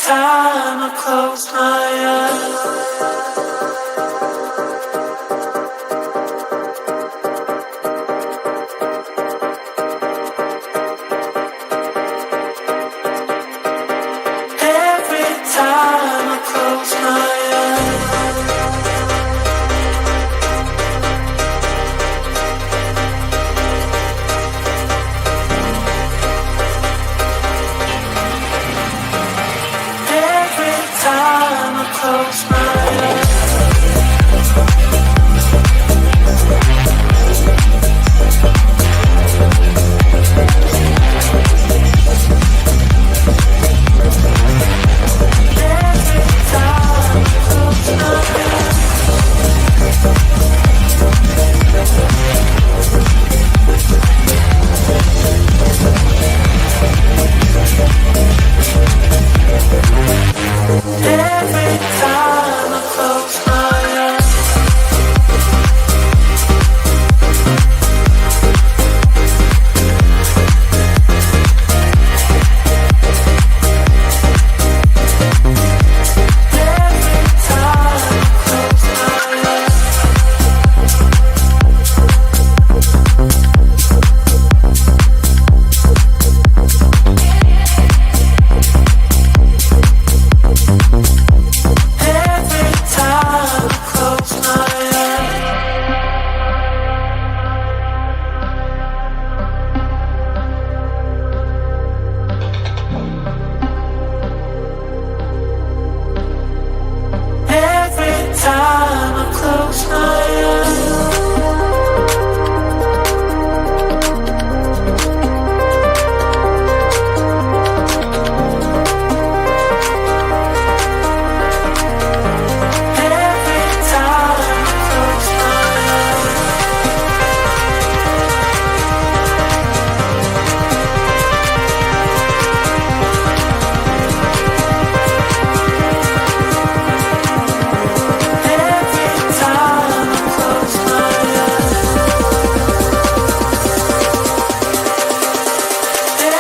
time I close my eyes, every time I close my eyes, every time I close my eyes.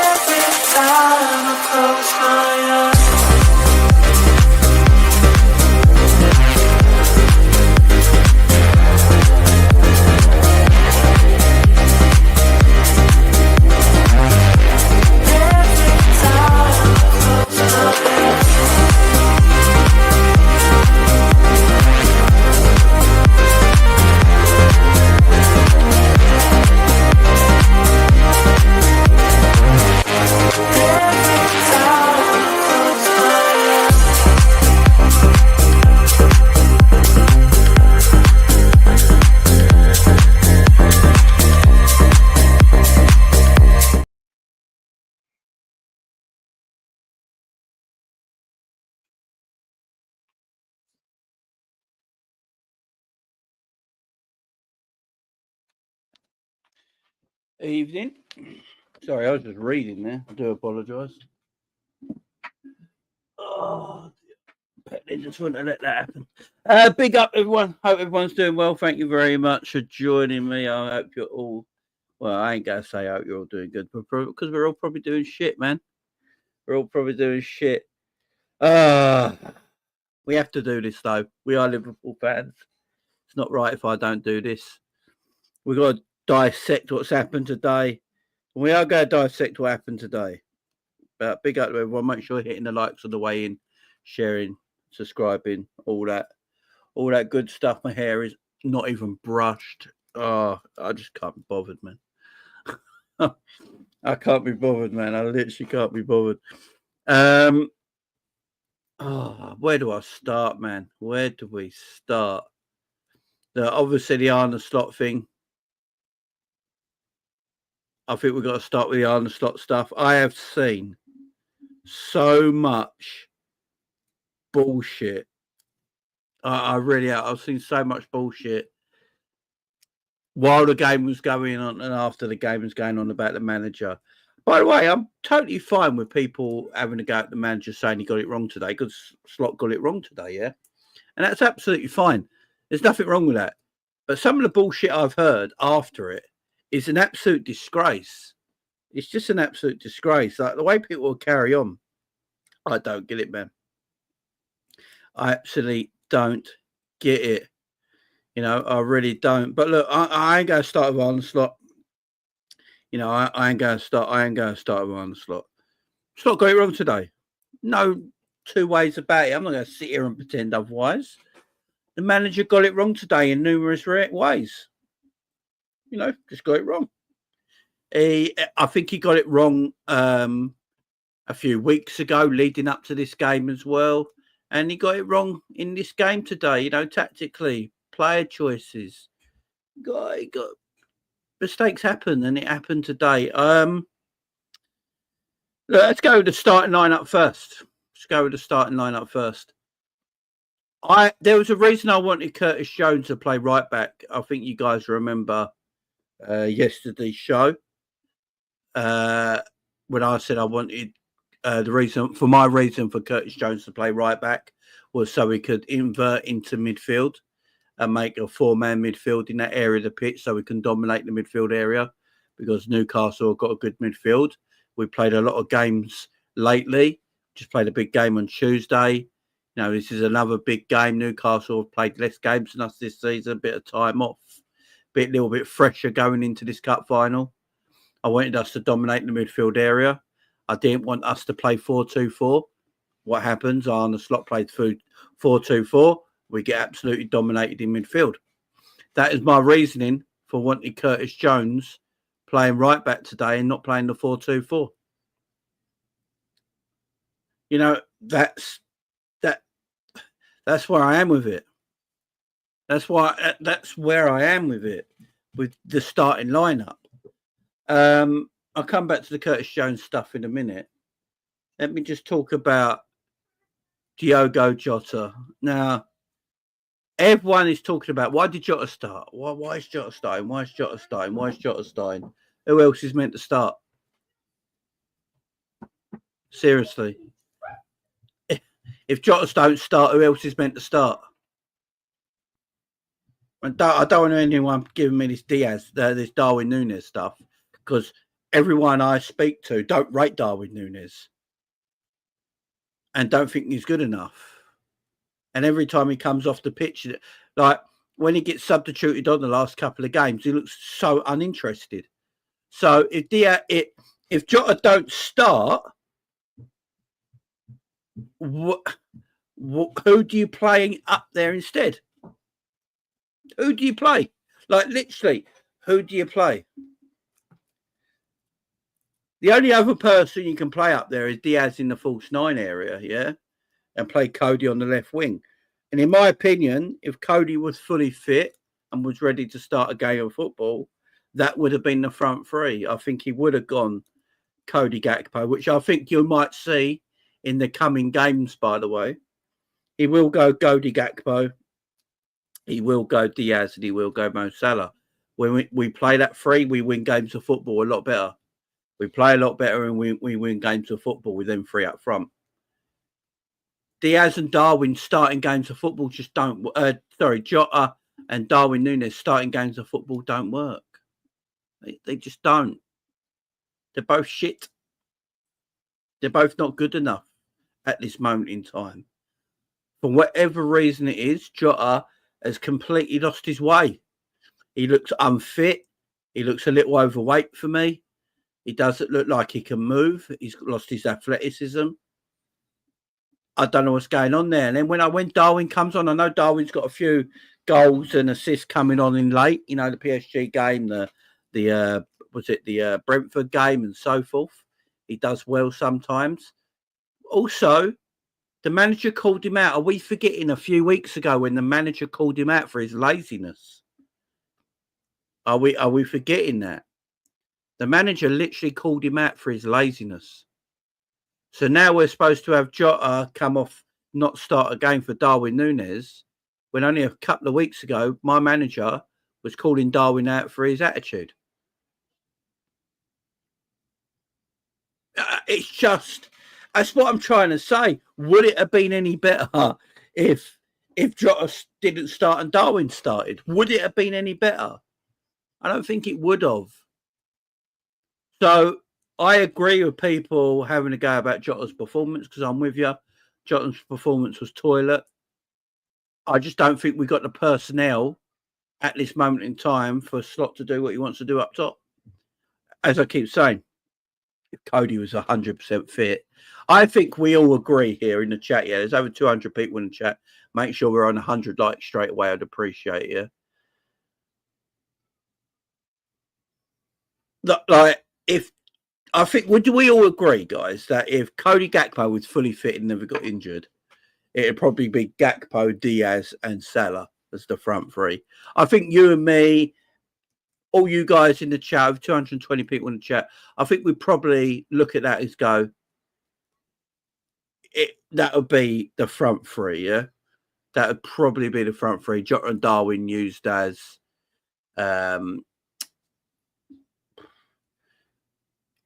Every time I close my eyes. Evening. Sorry, I was just reading there. I do apologise. Oh, they just wouldn't let that happen. Big up, everyone. Hope everyone's doing well. Thank you very much for joining me. I hope you're all, well, I ain't going to say I hope you're all doing good, because we're all probably doing shit, man. We're all probably doing shit. We have to do this, though. We are Liverpool fans. It's not right if I don't do this. We've got to dissect what's happened today. We are going to dissect what happened today. But big up to everyone. Make sure you're hitting the likes on the way in, sharing, subscribing, all that good stuff. My hair is not even brushed. Oh, I just can't be bothered, man. I can't be bothered, man. I literally can't be bothered. Where do I start, man? Where do we start? Obviously, the Arne slot thing. I think we've got to start with the Arne slot stuff. I have seen so much bullshit. I really have. I've seen so much bullshit while the game was going on and after the game was going on about the manager. By the way, I'm totally fine with people having a go at the manager saying he got it wrong today, because Slot got it wrong today, yeah? And that's absolutely fine. There's nothing wrong with that. But some of the bullshit I've heard after it is an absolute disgrace. It's just an absolute disgrace. Like, the way people will carry on, I don't get it, man. I absolutely don't get it. You know, I really don't. But look, I ain't going to start with Arne Slot. You know, I ain't going to start. I ain't going to start with Arne Slot. Slot got it wrong today. No two ways about it. I'm not going to sit here and pretend otherwise. The manager got it wrong today in numerous ways. You know, just got it wrong. I think he got it wrong a few weeks ago, leading up to this game as well. And he got it wrong in this game today, you know, tactically, player choices. Got mistakes happen, and it happened today. Let's go with the starting lineup first. There was a reason I wanted Curtis Jones to play right back. I think you guys remember yesterday's show when I said I wanted my reason for Curtis Jones to play right back was so he could invert into midfield and make a 4-man midfield in that area of the pitch so we can dominate the midfield area, because Newcastle have got a good midfield. We played a lot of games lately. Just played a big game on Tuesday. You know, this is another big game. Newcastle have played less games than us this season, a bit of time off, a little bit fresher going into this cup final. I wanted us to dominate the midfield area. I didn't want us to play 4-2-4. What happens? Arne Slot played 4-2-4. We get absolutely dominated in midfield. That is my reasoning for wanting Curtis Jones playing right back today and not playing the 4-2-4. You know, that's where I am with it. That's where I am with it, with the starting lineup. I'll come back to the Curtis Jones stuff in a minute. Let me just talk about Diogo Jota. Now, everyone is talking about, why did Jota start? Why is Jota starting? Why is Jota starting? Why is Jota starting? Who else is meant to start? Seriously. If Jota don't start, who else is meant to start? I don't want anyone giving me this this Darwin Núñez stuff, because everyone I speak to don't rate Darwin Núñez and don't think he's good enough. And every time he comes off the pitch, like when he gets substituted on the last couple of games, he looks so uninterested. So if Jota don't start, who do you play up there instead? Who do you play? Like, literally, who do you play? The only other person you can play up there is Diaz in the false 9 area, yeah? And play Cody on the left wing. And in my opinion, if Cody was fully fit and was ready to start a game of football, that would have been the front three. I think he would have gone Cody Gakpo, which I think you might see in the coming games, by the way. He will go Cody Gakpo. He will go Diaz, and he will go Mo Salah. When we play that three, we win games of football a lot better. We play a lot better, and we win games of football with them three up front. Diaz and Darwin starting games of football just don't. Jota and Darwin Núñez starting games of football don't work. They just don't. They're both shit. They're both not good enough at this moment in time. For whatever reason it is, Jota has completely lost his way. He looks unfit. He looks a little overweight for me. He doesn't look like he can move. He's lost his athleticism. I don't know what's going on there. And then when Darwin comes on, I know Darwin's got a few goals and assists coming on in late. You know, the PSG game, the Brentford game, and so forth. He does well sometimes. Also, the manager called him out. Are we forgetting a few weeks ago when the manager called him out for his laziness? Are we forgetting that? The manager literally called him out for his laziness. So now we're supposed to have Jota come off, not start a game for Darwin Núñez, when only a couple of weeks ago, my manager was calling Darwin out for his attitude. It's just, that's what I'm trying to say. Would it have been any better if Jota didn't start and Darwin started? Would it have been any better? I don't think it would have. So I agree with people having a go about Jota's performance, because I'm with you. Jota's performance was toilet. I just don't think we've got the personnel at this moment in time for Slot to do what he wants to do up top. As I keep saying, if Cody was 100% fit, I think we all agree here in the chat. Yeah, there's over 200 people in the chat. Make sure we're on 100 likes straight away. I'd appreciate it. Like, if I think, would we all agree, guys, that if Cody Gakpo was fully fit and never got injured, it'd probably be Gakpo, Diaz, and Salah as the front three. I think you and me, all you guys in the chat, over 220 people in the chat, I think we'd probably look at that as go, that would be the front three, yeah? That would probably be the front three. Jota and Darwin used as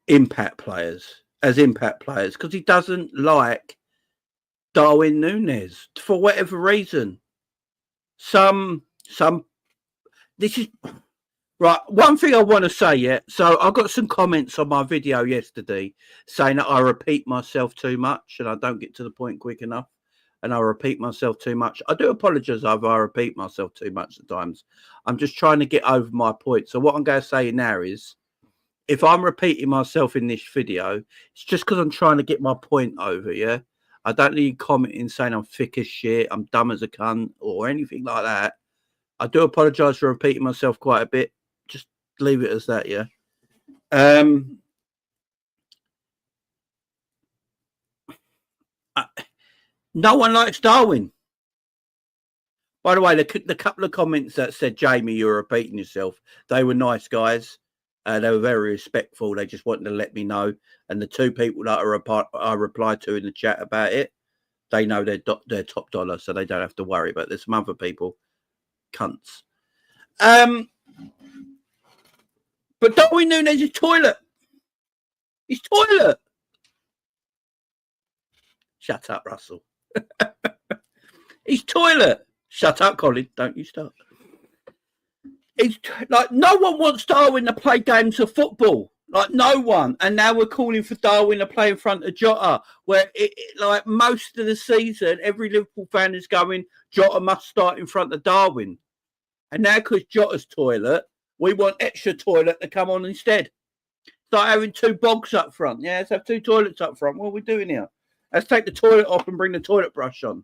impact players, because he doesn't like Darwin Núñez for whatever reason. This is right. One thing I want to say, yeah. So I got some comments on my video yesterday saying that I repeat myself too much and I don't get to the point quick enough, and I repeat myself too much. I do apologise if I repeat myself too much at times. I'm just trying to get over my point. So what I'm going to say now is, if I'm repeating myself in this video, it's just because I'm trying to get my point over, yeah? I don't need commenting saying I'm thick as shit, I'm dumb as a cunt, or anything like that. I do apologise for repeating myself quite a bit. Just leave it as that, yeah? No one likes Darwin. By the way, the couple of comments that said, Jamie, you're repeating yourself, they were nice guys. They were very respectful. They just wanted to let me know. And the two people that I replied to in the chat about it, they know they're top dollar, so they don't have to worry. But there's some other people, cunts. But Darwin Núñez is toilet. He's toilet. Shut up, Russell. He's toilet. Shut up, Colin. Don't you start. It's like no one wants Darwin to play games of football. Like no one. And now we're calling for Darwin to play in front of Jota, where like most of the season, every Liverpool fan is going, Jota must start in front of Darwin. And now because Jota's toilet, we want extra toilet to come on instead. Start having two bogs up front. Yeah, let's have two toilets up front. What are we doing here? Let's take the toilet off and bring the toilet brush on.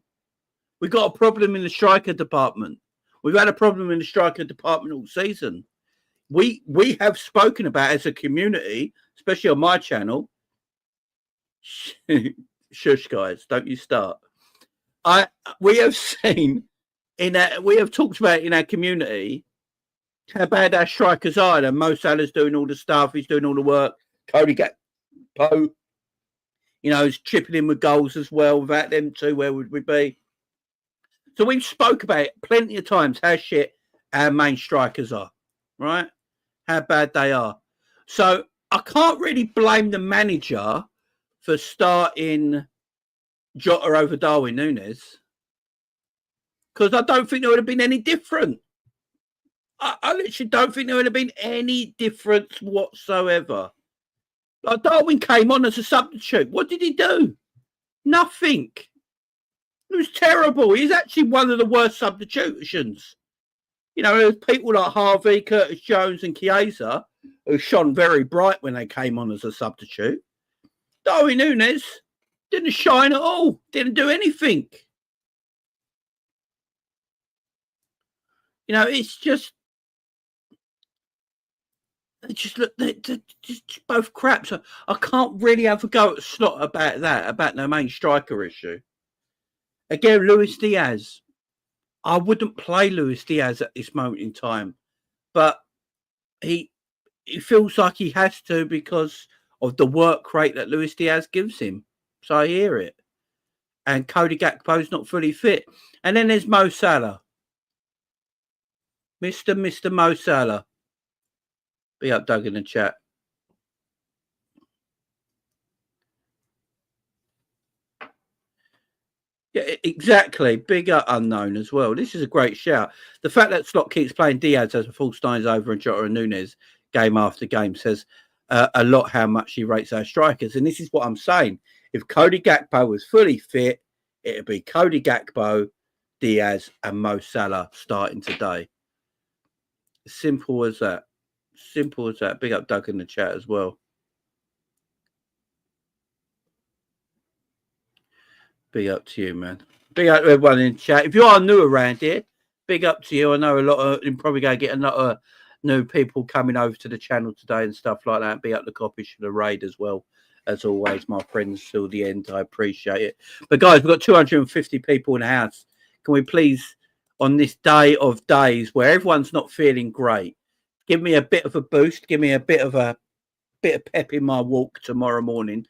We've got a problem in the striker department. We've had a problem in the striker department all season. We have spoken about as a community, especially on my channel. Shush, guys, don't you start. We have seen we have talked about in our community how bad our strikers are. And Mo Salah's doing all the stuff, he's doing all the work. Cody Gakpo, is chipping in with goals as well. Without them two, where would we be? So we've spoke about it plenty of times how shit our main strikers are, right? How bad they are. So I can't really blame the manager for starting Jota over Darwin Núñez, because I don't think there would have been any different. I literally don't think there would have been any difference whatsoever. Like Darwin came on as a substitute. What did he do? Nothing. It was terrible. He's actually one of the worst substitutions. There's people like Harvey, Curtis Jones and Chiesa who shone very bright when they came on as a substitute. Darwin Núñez didn't shine at all. Didn't do anything. It's just they're just both crap. So I can't really have a go at Slot about that, about the main striker issue. Again, Luis Diaz. I wouldn't play Luis Diaz at this moment in time, but he feels like he has to because of the work rate that Luis Diaz gives him. So I hear it. And Cody Gakpo's not fully fit. And then there's Mo Salah. Mr. Mo Salah. Be up, Doug, in the chat. Yeah, exactly. Bigger unknown as well. This is a great shout. The fact that Slot keeps playing Diaz as a false nine's over and Jota and Núñez game after game says a lot how much he rates our strikers. And this is what I'm saying. If Cody Gakpo was fully fit, it'd be Cody Gakpo, Diaz and Mo Salah starting today. Simple as that. Simple as that. Big up Doug in the chat as well. Big up to you, man. Big up to everyone in the chat. If you are new around here, big up to you. I know a lot of you're probably going to get a lot of new people coming over to the channel today and stuff like that. Big up the copies for the raid as well. As always, my friends, till the end. I appreciate it. But guys, we've got 250 people in the house. Can we please, on this day of days where everyone's not feeling great, give me a bit of a boost, give me a bit of pep in my walk tomorrow morning.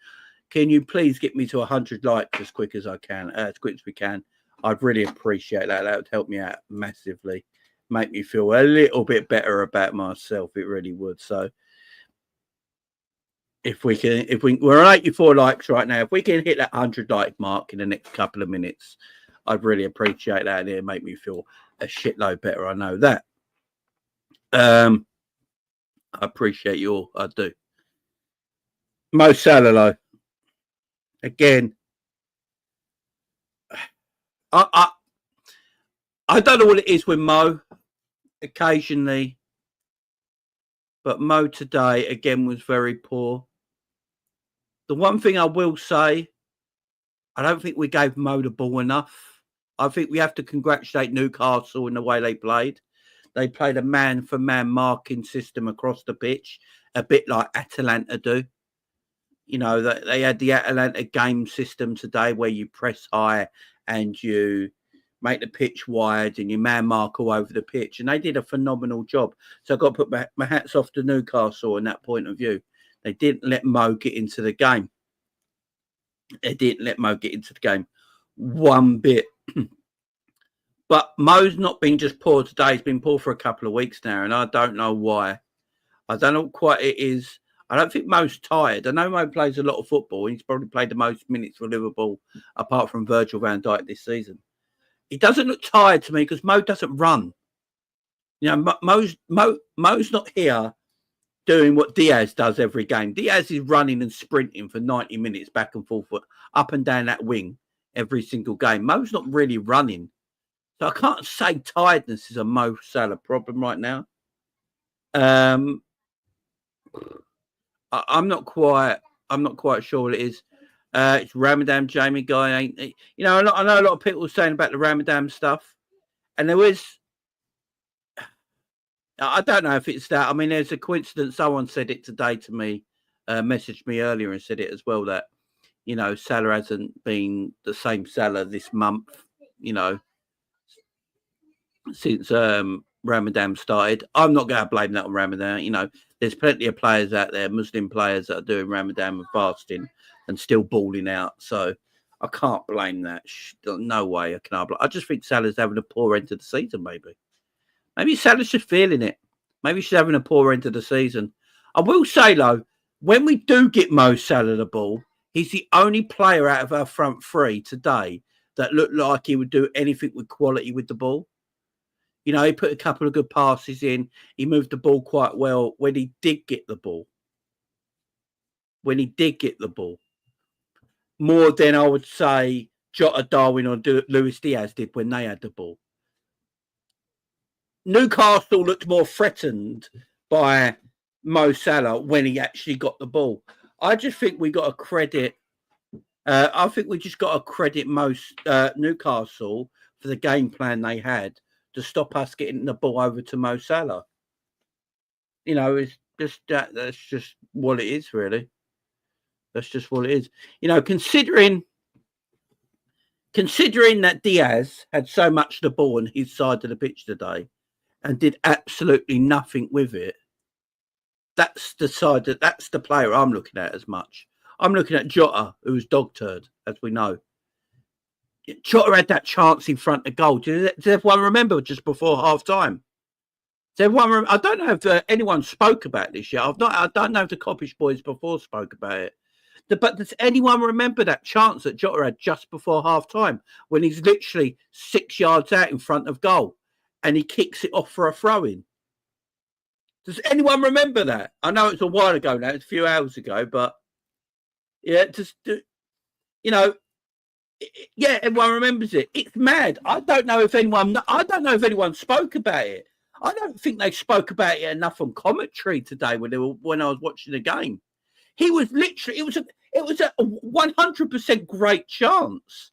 Can you please get me to 100 likes as quick as I can, as quick as we can? I'd really appreciate that. That would help me out massively, make me feel a little bit better about myself. It really would. So we're on 84 likes right now. If we can hit that 100 like mark in the next couple of minutes, I'd really appreciate that. It'd make me feel a shitload better. I know that. I appreciate you all. I do. Mo Salah, though. Again, I don't know what it is with Mo occasionally, but Mo today again was very poor. The one thing I will say, I don't think we gave Mo the ball enough. I think we have to congratulate Newcastle in the way they played. They played a man-for-man marking system across the pitch, a bit like Atalanta do. You know, they had the Atalanta game system today where you press high and you make the pitch wide and you man mark all over the pitch. And they did a phenomenal job. So I've got to put my hats off to Newcastle in that point of view. They didn't let Mo get into the game. They didn't let Mo get into the game one bit. But Mo's not been just poor today. He's been poor for a couple of weeks now. And I don't know why. I don't know what quite it is. I don't think Mo's tired. I know Mo plays a lot of football. He's probably played the most minutes for Liverpool, apart from Virgil van Dijk this season. He doesn't look tired to me because Mo doesn't run. You know, Mo's not here doing what Diaz does every game. Diaz is running and sprinting for 90 minutes back and forth, up and down that wing every single game. Mo's not really running. So I can't say tiredness is a Mo Salah problem right now. I'm not quite sure what it is. It's Ramadan Jamie guy, ain't he? You know, I know a lot of people saying about the Ramadan stuff, and there was. I don't know if it's that. I mean, there's a coincidence. Someone said it today to me, messaged me earlier and said it as well that, you know, Salah hasn't been the same Salah this month, you know, since Ramadan started. I'm not going to blame that on Ramadan. You know, there's plenty of players out there, Muslim players that are doing Ramadan and fasting and still balling out. So I can't blame that. No way I can. I just think Salah's having a poor end to the season, maybe. Maybe Salah's just feeling it. Maybe she's having a poor end of the season. I will say, though, when we do get Mo Salah the ball, he's the only player out of our front three today that looked like he would do anything with quality with the ball. You know, he put a couple of good passes in. He moved the ball quite well when he did get the ball. More than I would say Jota, Darwin or Luis Diaz did when they had the ball. Newcastle looked more threatened by Mo Salah when he actually got the ball. I just think we got to credit. I think we just got to credit Newcastle for the game plan they had to stop us getting the ball over to Mo Salah. You know, it's just that's just what it is, really. That's just what it is. You know, considering that Diaz had so much the ball on his side of the pitch today and did absolutely nothing with it, that's the player I'm looking at as much. I'm looking at Jota, who was dog turd, as we know. Jota had that chance in front of goal. Does everyone remember just before half time? I don't know if anyone spoke about this yet. I don't know if the Coppish boys before spoke about it. But does anyone remember that chance that Jota had just before half time when he's literally 6 yards out in front of goal and he kicks it off for a throw in? Does anyone remember that? I know it's a while ago now, it's a few hours ago, but yeah, you know, Yeah, everyone remembers it. It's mad. I don't know if anyone spoke about it. I don't think they spoke about it enough on commentary today when I was watching the game. He was literally. It was a 100% great chance.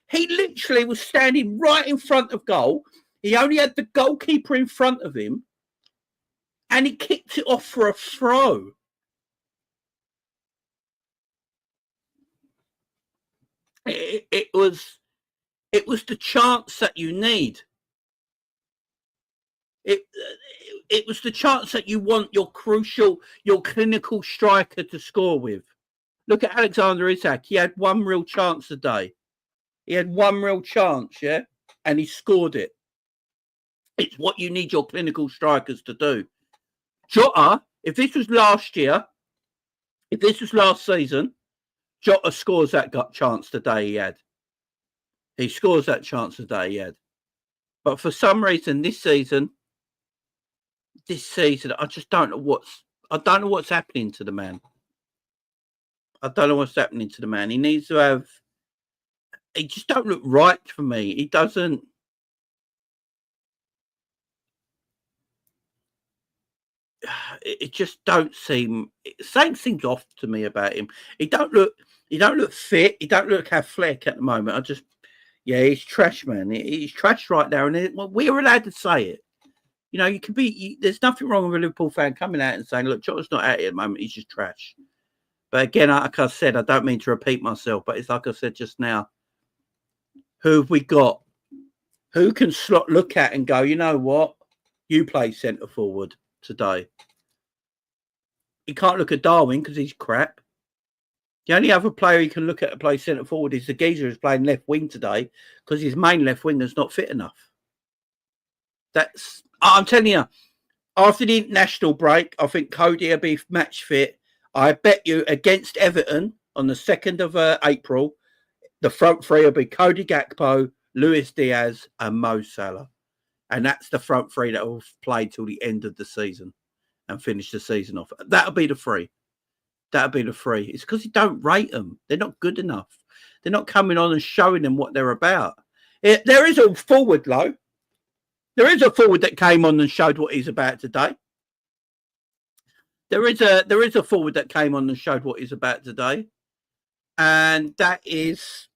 He literally was standing right in front of goal. He only had the goalkeeper in front of him, and he kicked it off for a throw. It was the chance that you need. It was the chance that you want your clinical striker to score with. Look at Alexander Isak. He had one real chance today. He had one real chance, yeah, and he scored it. It's what you need your clinical strikers to do. Jota, if this was last year, if this was last season, Jota scores that chance today he had. He scores that chance today he had. But for some reason, this season, I just don't know what's happening to the man. I don't know what's happening to the man. He needs to have. He just don't look right for me. He doesn't. It just don't seem. Something seems off to me about him. He don't look fit. He don't look athletic at the moment. He's trash, man. He's trash right now, and we're allowed to say it. You know, you can be. There's nothing wrong with a Liverpool fan coming out and saying, "Look, Jota's not out here at the moment. He's just trash." But again, like I said, I don't mean to repeat myself, but it's like I said just now. Who have we got? Who can look at and go, you know what? You play centre forward today. You can't look at Darwin because he's crap. The only other player you can look at to play centre forward is the geezer who's playing left wing today because his main left winger's not fit enough. I'm telling you, after the international break, I think Cody will be match fit. I bet you against Everton on the 2nd of April, the front three will be Cody Gakpo, Luis Diaz, and Mo Salah. And that's the front three that will play till the end of the season and finish the season off. That'll be the three. It's because you don't rate them. They're not good enough. They're not coming on and showing them what they're about. There is a forward, though. There is a forward that came on and showed what he's about today. There is a forward that came on and showed what he's about today. And that is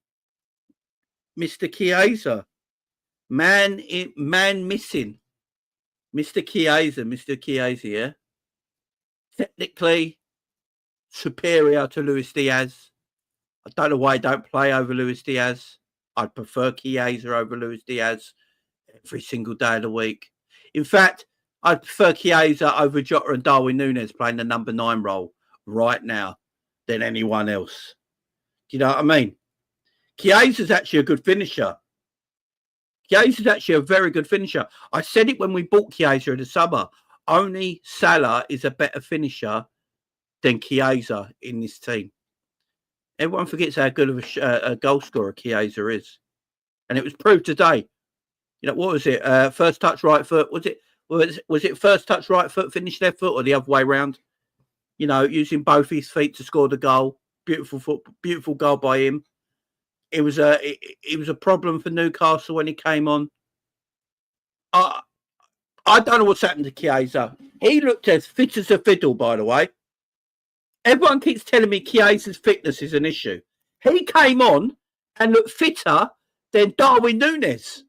Mr. Chiesa. Man missing. Mr. Chiesa, yeah. Technically superior to Luis Diaz. I don't know why I don't play over Luis Diaz. I'd prefer Chiesa over Luis Diaz every single day of the week. In fact, I'd prefer Chiesa over Jota and Darwin Núñez playing the number 9 role right now than anyone else. Do you know what I mean? Chiesa's actually a good finisher. Chiesa's actually a very good finisher. I said it when we bought Chiesa in the summer. Only Salah is a better finisher than Chiesa in this team. Everyone forgets how good of a goal scorer Chiesa is. And it was proved today. You know, what was it? First touch right foot. Was it first touch right foot, finish left foot, or the other way around? You know, using both his feet to score the goal. Beautiful goal by him. It was a problem for Newcastle when he came on. I don't know what's happened to Chiesa. He looked as fit as a fiddle, by the way. Everyone keeps telling me Chiesa's fitness is an issue. He came on and looked fitter than Darwin Núñez.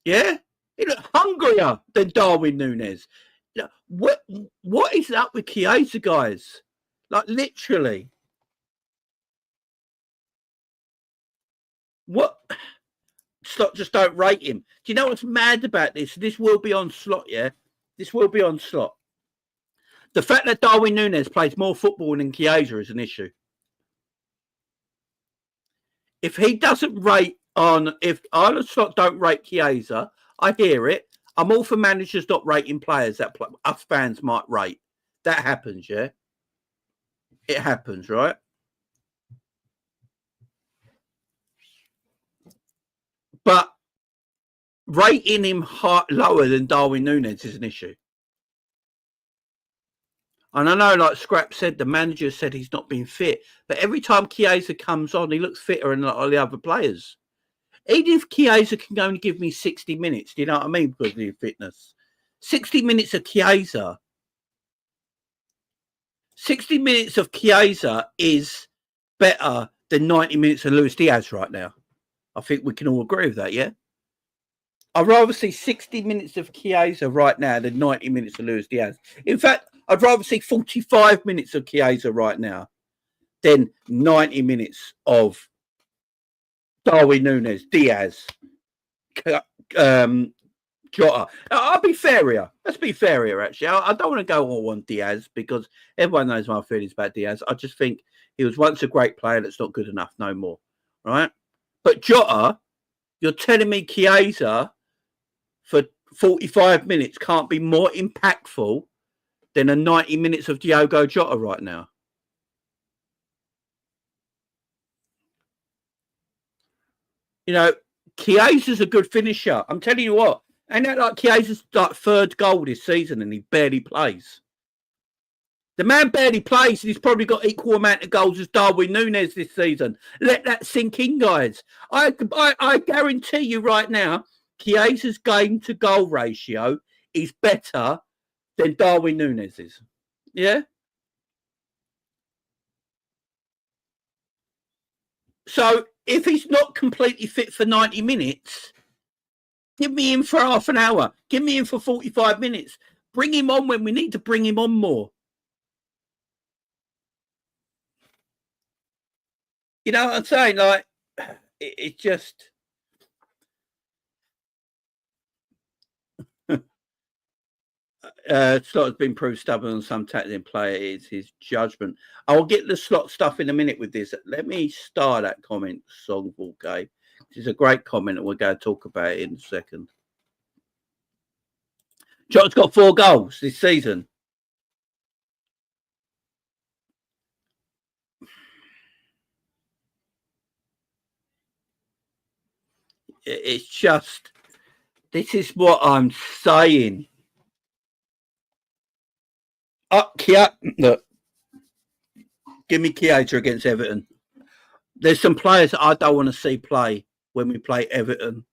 Yeah? He looked hungrier than Darwin Núñez. What is up with Chiesa, guys? Like, literally. What? Slot just don't rate him. Do you know what's mad about this? This will be on Slot, yeah? This will be on Slot. The fact that Darwin Núñez plays more football than Chiesa is an issue. If he doesn't rate if Arne Slot don't rate Chiesa, I hear it. I'm all for managers not rating players that us fans might rate. That happens, yeah? It happens, right? But rating him lower than Darwin Núñez is an issue. And I know, like Scrap said, the manager said he's not been fit. But every time Chiesa comes on, he looks fitter than all the other players. Even if Chiesa can only give me 60 minutes, do you know what I mean, because of his fitness? 60 minutes of Chiesa. 60 minutes of Chiesa is better than 90 minutes of Luis Diaz right now. I think we can all agree with that, yeah? I'd rather see 60 minutes of Chiesa right now than 90 minutes of Luis Diaz. In fact, I'd rather see 45 minutes of Chiesa right now than 90 minutes of Darwin Núñez, Diaz, Jota. I'll be fair here. Let's be fair here, actually. I don't want to go all on Diaz because everyone knows my feelings about Diaz. I just think he was once a great player that's not good enough no more, right? But Jota, you're telling me Chiesa for 45 minutes can't be more impactful than a 90 minutes of Diogo Jota right now? You know, Chiesa's a good finisher. I'm telling you what. And that like Chiesa's like third goal this season and he barely plays. The man barely plays and he's probably got equal amount of goals as Darwin Núñez this season. Let that sink in, guys. I guarantee you right now, Chiesa's game to goal ratio is better than Darwin Núñez's. Yeah? So if he's not completely fit for 90 minutes, give me in for half an hour. Give me in for 45 minutes. Bring him on when we need to bring him on more. You know what I'm saying? Like, it just... Slot has been proved stubborn on some tackling player. It's his judgment. I'll get the Slot stuff in a minute with this. Let me start that comment, Songful Game. It's a great comment, and we're going to talk about it in a second. Jota's got 4 goals this season. It's just, this is what I'm saying. Look, give me Chiesa against Everton. There's some players I don't want to see play when we play Everton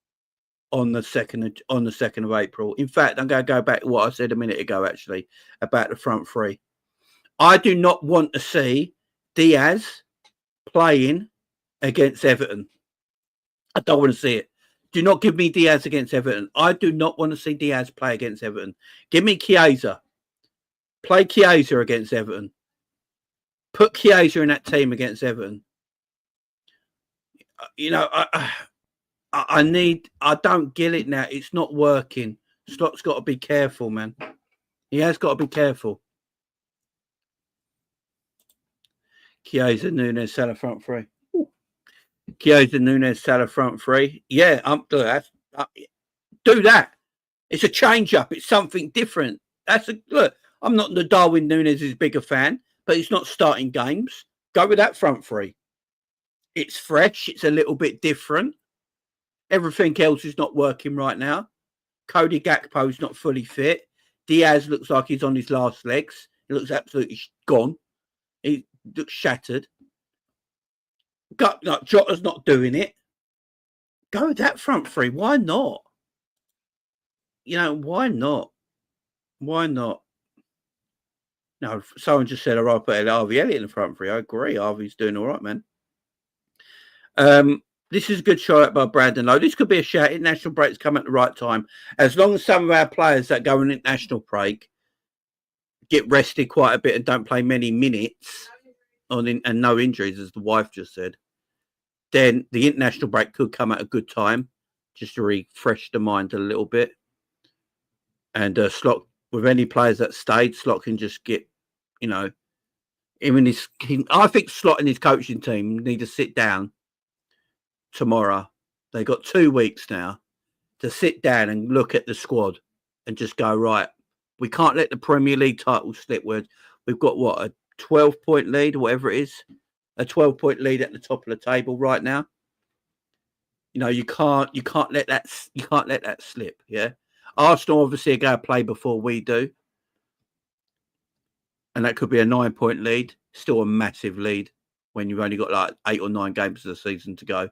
on the 2nd of April. In fact, I'm going to go back to what I said a minute ago, actually, about the front three. I do not want to see Diaz playing against Everton. I don't want to see it. Do not give me Diaz against Everton. I do not want to see Diaz play against Everton. Give me Chiesa. Play Chiesa against Everton. Put Chiesa in that team against Everton. You know, I don't get it now. It's not working. Slot's got to be careful, man. He has got to be careful. Chiesa, Núñez, Salah front three. Chiesa, Núñez, Salah front three. Yeah, do that. It's a change up. It's something different. Look. I'm not the Darwin Núñez' bigger fan, but he's not starting games. Go with that front three. It's fresh. It's a little bit different. Everything else is not working right now. Cody Gakpo's not fully fit. Diaz looks like he's on his last legs. He looks absolutely gone. He looks shattered. Jota's not doing it. Go with that front three. Why not? You know, why not? Why not? No, someone just said, I'll put Harvey Elliott in the front three. I agree. Harvey's doing all right, man. This is a good shout out by Brandon Lowe. This could be a shout. International breaks come at the right time. As long as some of our players that go on international break get rested quite a bit and don't play many minutes and no injuries, as the wife just said, then the international break could come at a good time just to refresh the mind a little bit. And Slot, with any players that stayed, Slot can just get, you know, I think Slot and his coaching team need to sit down tomorrow. They got 2 weeks now to sit down and look at the squad and just go, right, we can't let the Premier League title slip. We've got a 12-point lead or whatever it is, a 12-point lead at the top of the table right now. You know, you can't let that slip. Yeah, Arsenal obviously are going to play before we do. And that could be a 9-point lead, still a massive lead when you've only got like 8 or 9 games of the season to go.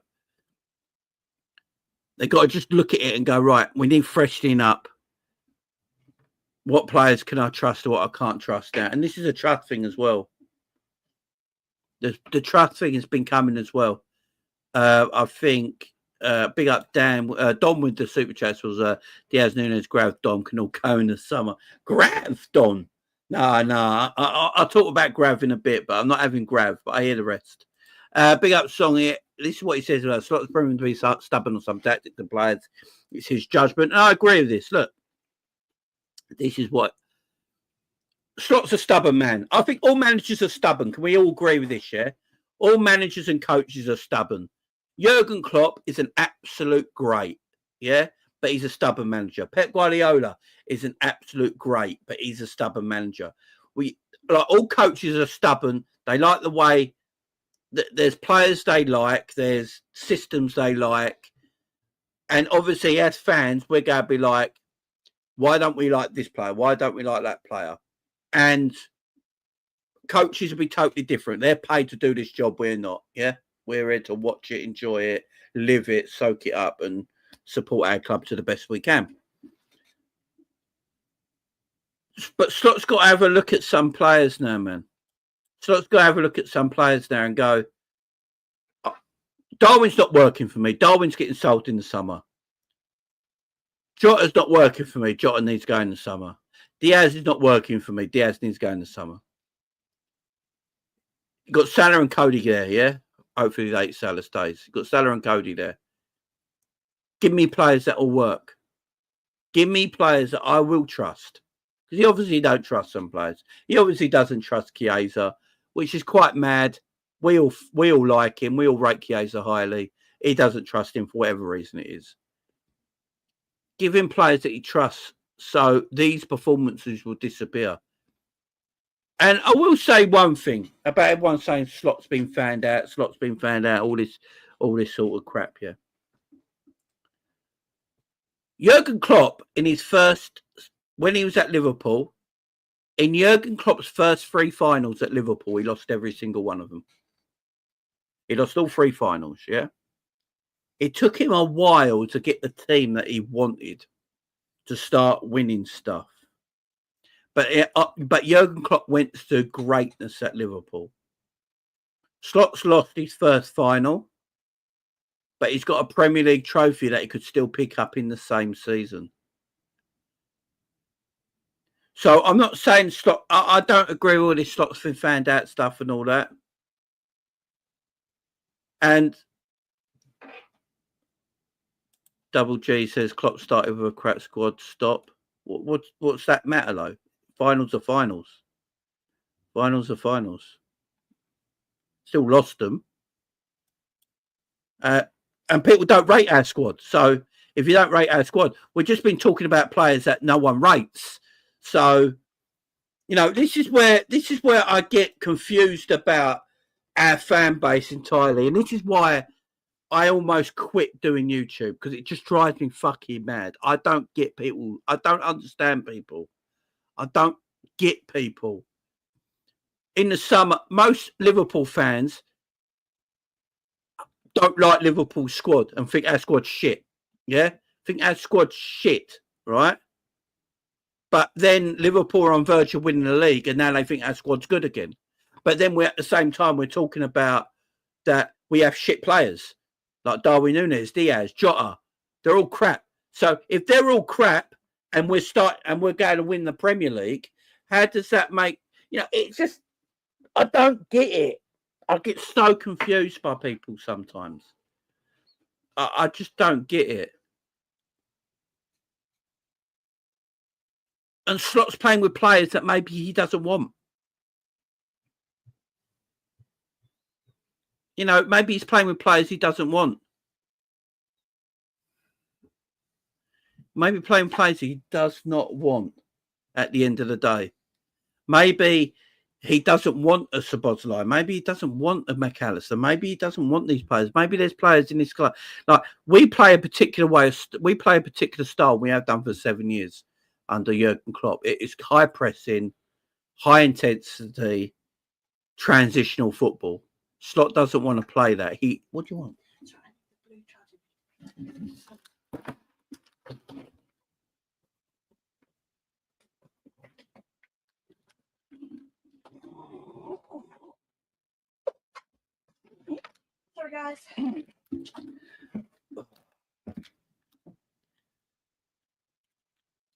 They've got to just look at it and go, right, we need freshening up. What players can I trust or what I can't trust now? And this is a trust thing as well. The trust thing has been coming as well. I think, big up Dan, Don with the super chats was Diaz Nunes, Grav, Don can all go in the summer. Grav, Don. No. I'll talk about Grav in a bit, but I'm not having Grav, but I hear the rest. Big up Song here. This is what he says about Slots proven to be stubborn on some tactics and players. It's his judgment. And I agree with this. Look, this is what Slots a stubborn man. I think all managers are stubborn. Can we all agree with this, yeah? All managers and coaches are stubborn. Jurgen Klopp is an absolute great, yeah? But he's a stubborn manager. Pep Guardiola is an absolute great, but he's a stubborn manager. All coaches are stubborn. They like the way there's players they like, there's systems they like. And obviously, as fans, we're going to be like, why don't we like this player? Why don't we like that player? And coaches will be totally different. They're paid to do this job. We're not. Yeah, we're here to watch it, enjoy it, live it, soak it up, and support our club to the best we can. But Slot's got to have a look at some players now, man. Slot's got to have a look at some players now and go, Darwin's not working for me. Darwin's getting sold in the summer. Jota's not working for me. Jota needs to go in the summer. Diaz is not working for me. Diaz needs to go in the summer. You've got Salah and Cody there, yeah? Hopefully late Salah stays. You've got Salah and Cody there. Give me players that will work. Give me players that I will trust. Because he obviously don't trust some players. He obviously doesn't trust Chiesa, which is quite mad. We all like him. We all rate Chiesa highly. He doesn't trust him for whatever reason it is. Give him players that he trusts so these performances will disappear. And I will say one thing about everyone saying Slot's been found out, all this sort of crap, yeah. Jurgen Klopp, when he was at Liverpool, in Jurgen Klopp's first 3 finals at Liverpool, he lost every single one of them. He lost all 3 finals, yeah? It took him a while to get the team that he wanted to start winning stuff. But Jurgen Klopp went to greatness at Liverpool. Slot's lost his first final, but he's got a Premier League trophy that he could still pick up in the same season. So I'm not saying Slot. I don't agree with all this Slot's been found out stuff and all that. And Double G says Klopp started with a crap squad. Stop. What's that matter though? Finals are finals. Finals are finals. Still lost them. And people don't rate our squad. So if you don't rate our squad, we've just been talking about players that no one rates. So, you know, this is where I get confused about our fan base entirely. And this is why I almost quit doing YouTube, because it just drives me fucking mad. I don't get people. I don't understand people. I don't get people. In the summer, most Liverpool fans don't like Liverpool's squad and think our squad's shit. Yeah? Think our squad's shit, right? But then Liverpool are on verge of winning the league and now they think our squad's good again. But then we're at the same time, we're talking about that we have shit players like Darwin Núñez, Diaz, Jota. They're all crap. So if they're all crap and we're going to win the Premier League, how does that make, you know, it's just, I don't get it. I get so confused by people sometimes. I just don't get it. And Slot's playing with players that maybe he doesn't want. You know, maybe he's playing with players he doesn't want. Maybe playing players he does not want at the end of the day. Maybe he doesn't want a Szoboszlai. Maybe he doesn't want a McAllister. Maybe he doesn't want these players. Maybe there's players in this club. Like, we play a particular way. We play a particular style. We have done for 7 years under Jurgen Klopp. It is high pressing. high intensity, transitional football. Slot doesn't want to play that. What do you want? Sorry, guys.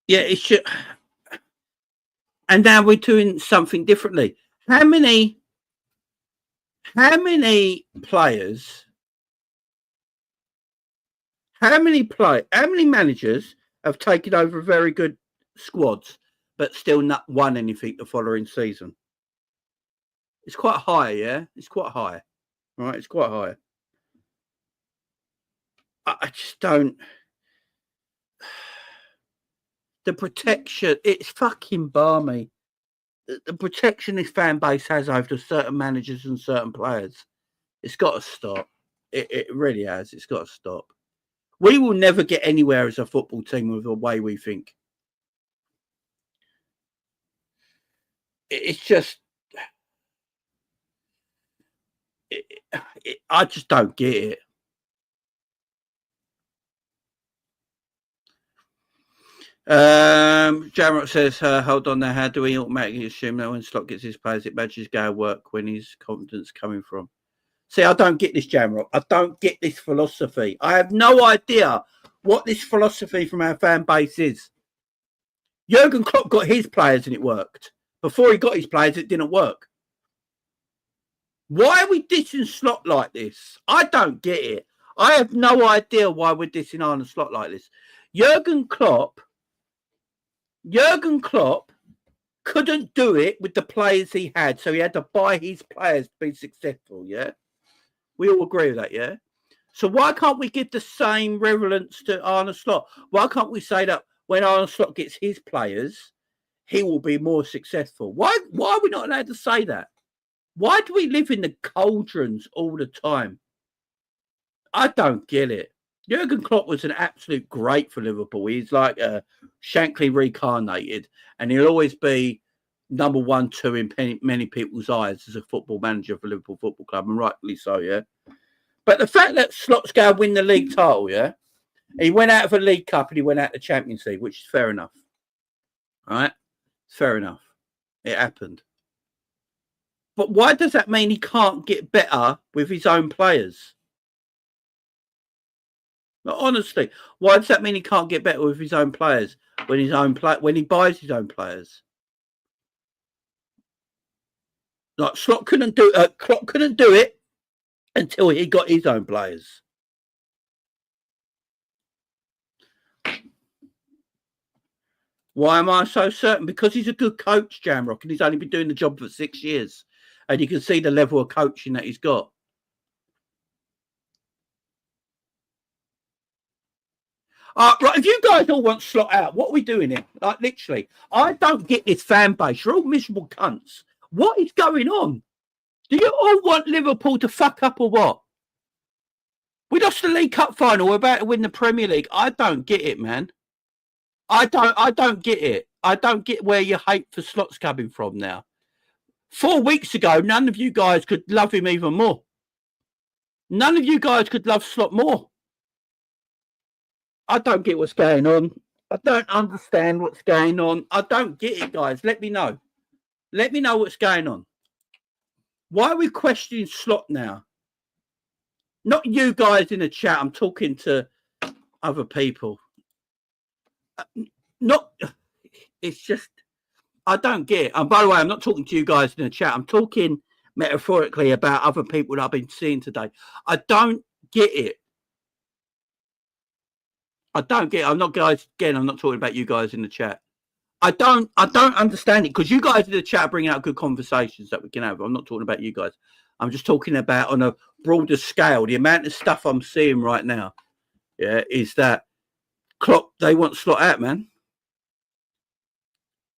Yeah, it should. And now we're doing something differently. How many players? How many managers have taken over very good squads, but still not won anything the following season? It's quite high, yeah. It's quite high, right? It's quite high. I just don't. The protection, it's fucking balmy. The protection this fan base has over certain managers and certain players, it's got to stop. It really has. It's got to stop. We will never get anywhere as a football team with the way we think. It's just, I just don't get it. Jamrock says, hold on there. How do we automatically assume that when Slot gets his players, it matches go work when his confidence coming from? See, I don't get this, Jamrock. I don't get this philosophy. I have no idea what this philosophy from our fan base is. Jurgen Klopp got his players and it worked. Before he got his players, it didn't work. Why are we dissing Slot like this? I don't get it. I have no idea why we're dissing Arne Slot like this. Jurgen Klopp couldn't do it with the players he had, so he had to buy his players to be successful, yeah? We all agree with that, yeah? So why can't we give the same relevance to Arne Slot? Why can't we say that when Arne Slot gets his players, he will be more successful? Why are we not allowed to say that? Why do we live in the cauldrons all the time? I don't get it. Jurgen Klopp was an absolute great for Liverpool. He's like Shankly reincarnated, and he'll always be number 1, 2 in many people's eyes as a football manager for Liverpool Football Club, and rightly so, yeah. But the fact that Slot's going to win the league title, yeah, he went out of a League Cup and he went out of the Champions League, which is fair enough. All right? Fair enough. It happened. But why does that mean he can't get better with his own players? But honestly, why does that mean he can't get better with his own players when he buys his own players? Like Klopp couldn't do it until he got his own players. Why am I so certain? Because he's a good coach, Jamrock, and he's only been doing the job for 6 years, and you can see the level of coaching that he's got. Right, if you guys all want Slot out, what are we doing here? Like, literally, I don't get this fan base. You're all miserable cunts. What is going on? Do you all want Liverpool to fuck up or what? We lost the League Cup final. We're about to win the Premier League. I don't get it, man. I don't get it. I don't get where your hate for Slot's coming from now. 4 weeks ago, none of you guys could love him even more. None of you guys could love Slot more. I don't get what's going on. I don't understand what's going on. I don't get it, guys. Let me know. Let me know what's going on. Why are we questioning Slot now? Not you guys in the chat. I'm talking to other people. It's just, I don't get it. And by the way, I'm not talking to you guys in the chat. I'm talking metaphorically about other people that I've been seeing today. I don't get it. I don't get it. I'm not talking about you guys in the chat. I don't understand it, because you guys in the chat are bringing out good conversations that we can have. I'm not talking about you guys. I'm just talking about on a broader scale. The amount of stuff I'm seeing right now, yeah, is that Klopp, they want Slot out, man.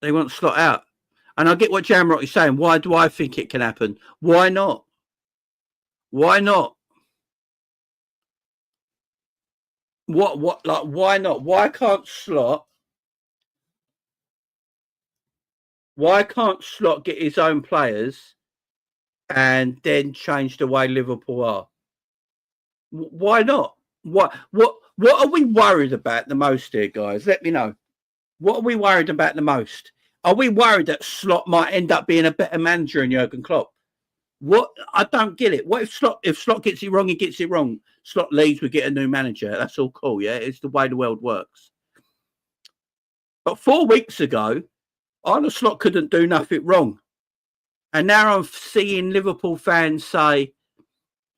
They want Slot out. And I get what Jamrock is saying. Why do I think it can happen? Why not? Why not? Why not? Why can't Slot Why can't Slot get his own players and then change the way Liverpool are? Why not? What are we worried about the most here, guys? Let me know. What are we worried about the most? Are we worried that Slot might end up being a better manager than Jurgen Klopp? What? I don't get it. What if Slot gets it wrong, he gets it wrong. Slot leaves, we get a new manager. That's all cool, yeah? It's the way the world works. But 4 weeks ago, Arne Slot couldn't do nothing wrong. And now I'm seeing Liverpool fans say,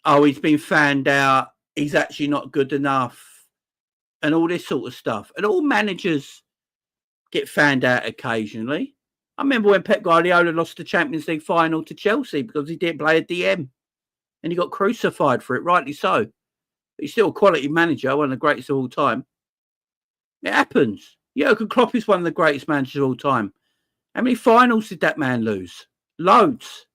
oh, he's been fanned out, he's actually not good enough, and all this sort of stuff. And all managers get fanned out occasionally. I remember when Pep Guardiola lost the Champions League final to Chelsea because he didn't play a DM. And he got crucified for it, rightly so. But he's still a quality manager, one of the greatest of all time. It happens. Jurgen Klopp is one of the greatest managers of all time. How many finals did that man lose? Loads.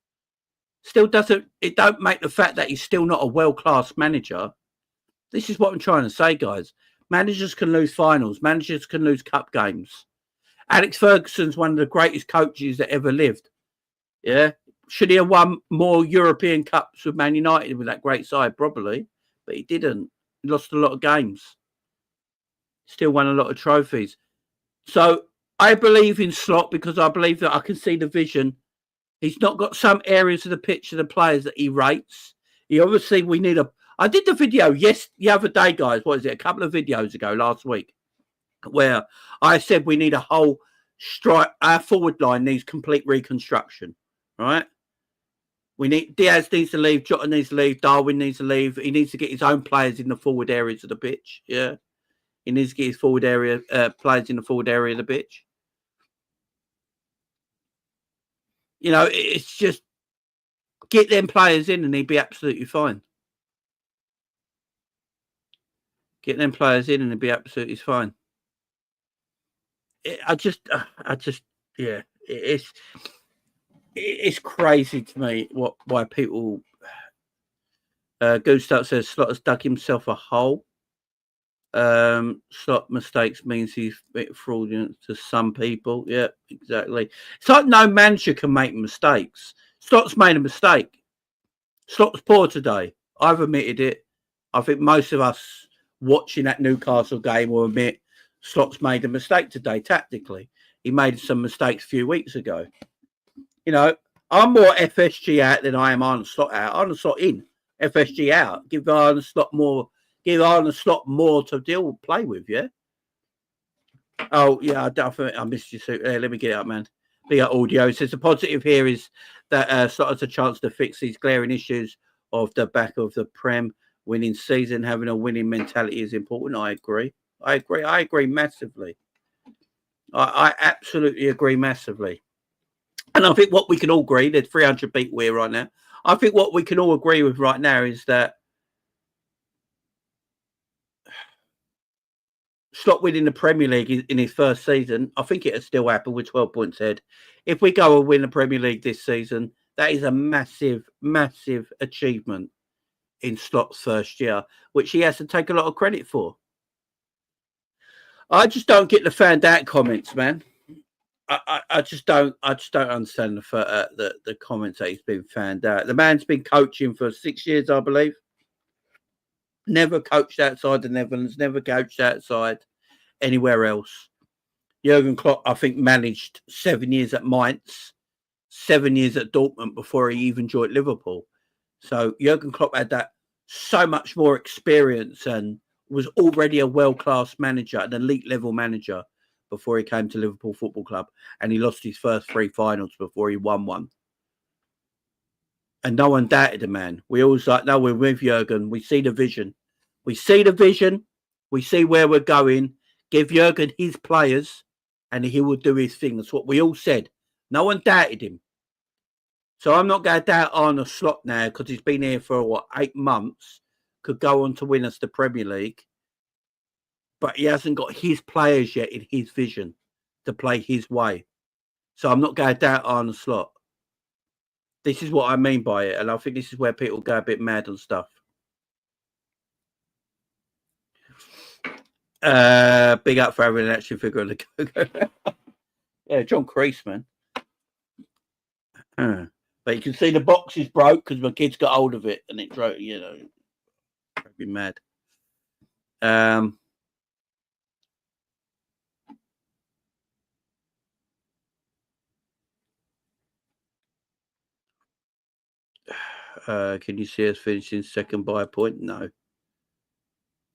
Still doesn't, it don't make the fact that he's still not a world-class manager. This is what I'm trying to say, guys. Managers can lose finals. Managers can lose cup games. Alex Ferguson's one of the greatest coaches that ever lived. Yeah. Should he have won more European Cups with Man United with that great side? Probably. But he didn't. He lost a lot of games. Still won a lot of trophies. So I believe in Slot because I believe that I can see the vision. He's not got some areas of the pitch of the players that he rates. He obviously, we need a... I did the video, the other day, guys. What is it? A couple of videos ago, last week, where I said we need a whole strike. Our forward line needs complete reconstruction, right? Diaz needs to leave, Jota needs to leave, Darwin needs to leave. He needs to get his own players in the forward areas of the pitch, yeah? He needs to get his forward area players in the forward area of the pitch. You know, it's just get them players in and he'd be absolutely fine. Get them players in and he'd be absolutely fine. Yeah, it's crazy to me why people. Gustav says Slot has dug himself a hole. Slot mistakes means he's a bit fraudulent to some people. Yeah, exactly. It's like no manager can make mistakes. Slot's made a mistake. Slot's poor today. I've admitted it. I think most of us watching that Newcastle game will admit Slot's made a mistake today tactically. He made some mistakes a few weeks ago. You know, I'm more FSG out than I am Arne Slot out. Arne Slot in, FSG out. Give Arne Slot more to play with, yeah? Oh, yeah, I definitely, I missed you. Let me get it up, man. Big audio. It says the positive here is that Slot has a chance to fix these glaring issues of the back of the Prem winning season. Having a winning mentality is important. I agree massively. I absolutely agree massively. And I think what we can all agree, there's 300 people here right now. I think what we can all agree with right now is that Slot winning the Premier League in his first season, I think it'll still happen with 12 points ahead. If we go and win the Premier League this season, that is a massive, massive achievement in Slot's first year, which he has to take a lot of credit for. I just don't get the fanned out comments, man. I just don't understand the comments that he's been fanned out. The man's been coaching for 6 years, I believe. Never coached outside the Netherlands, never coached outside anywhere else. Jurgen Klopp, I think, managed 7 years at Mainz, 7 years at Dortmund before he even joined Liverpool. So Jurgen Klopp had that so much more experience and was already a world-class manager, an elite-level manager before he came to Liverpool Football Club. And he lost his first 3 finals before he won one. And no one doubted the man. We always like, no, we're with Jurgen. We see the vision. We see the vision. We see where we're going. Give Jurgen his players and he will do his thing. That's what we all said. No one doubted him. So I'm not going to doubt Arne Slot now because he's been here for, 8 months. Could go on to win us the Premier League. But he hasn't got his players yet in his vision to play his way. So I'm not going to doubt Arne Slot. This is what I mean by it. And I think this is where people go a bit mad on stuff. Big up for having an action figure on the go. Yeah, John Crease, man. But you can see the box is broke because my kids got hold of it and it drove, you know, drove me mad. Can you see us finishing second by a point? No.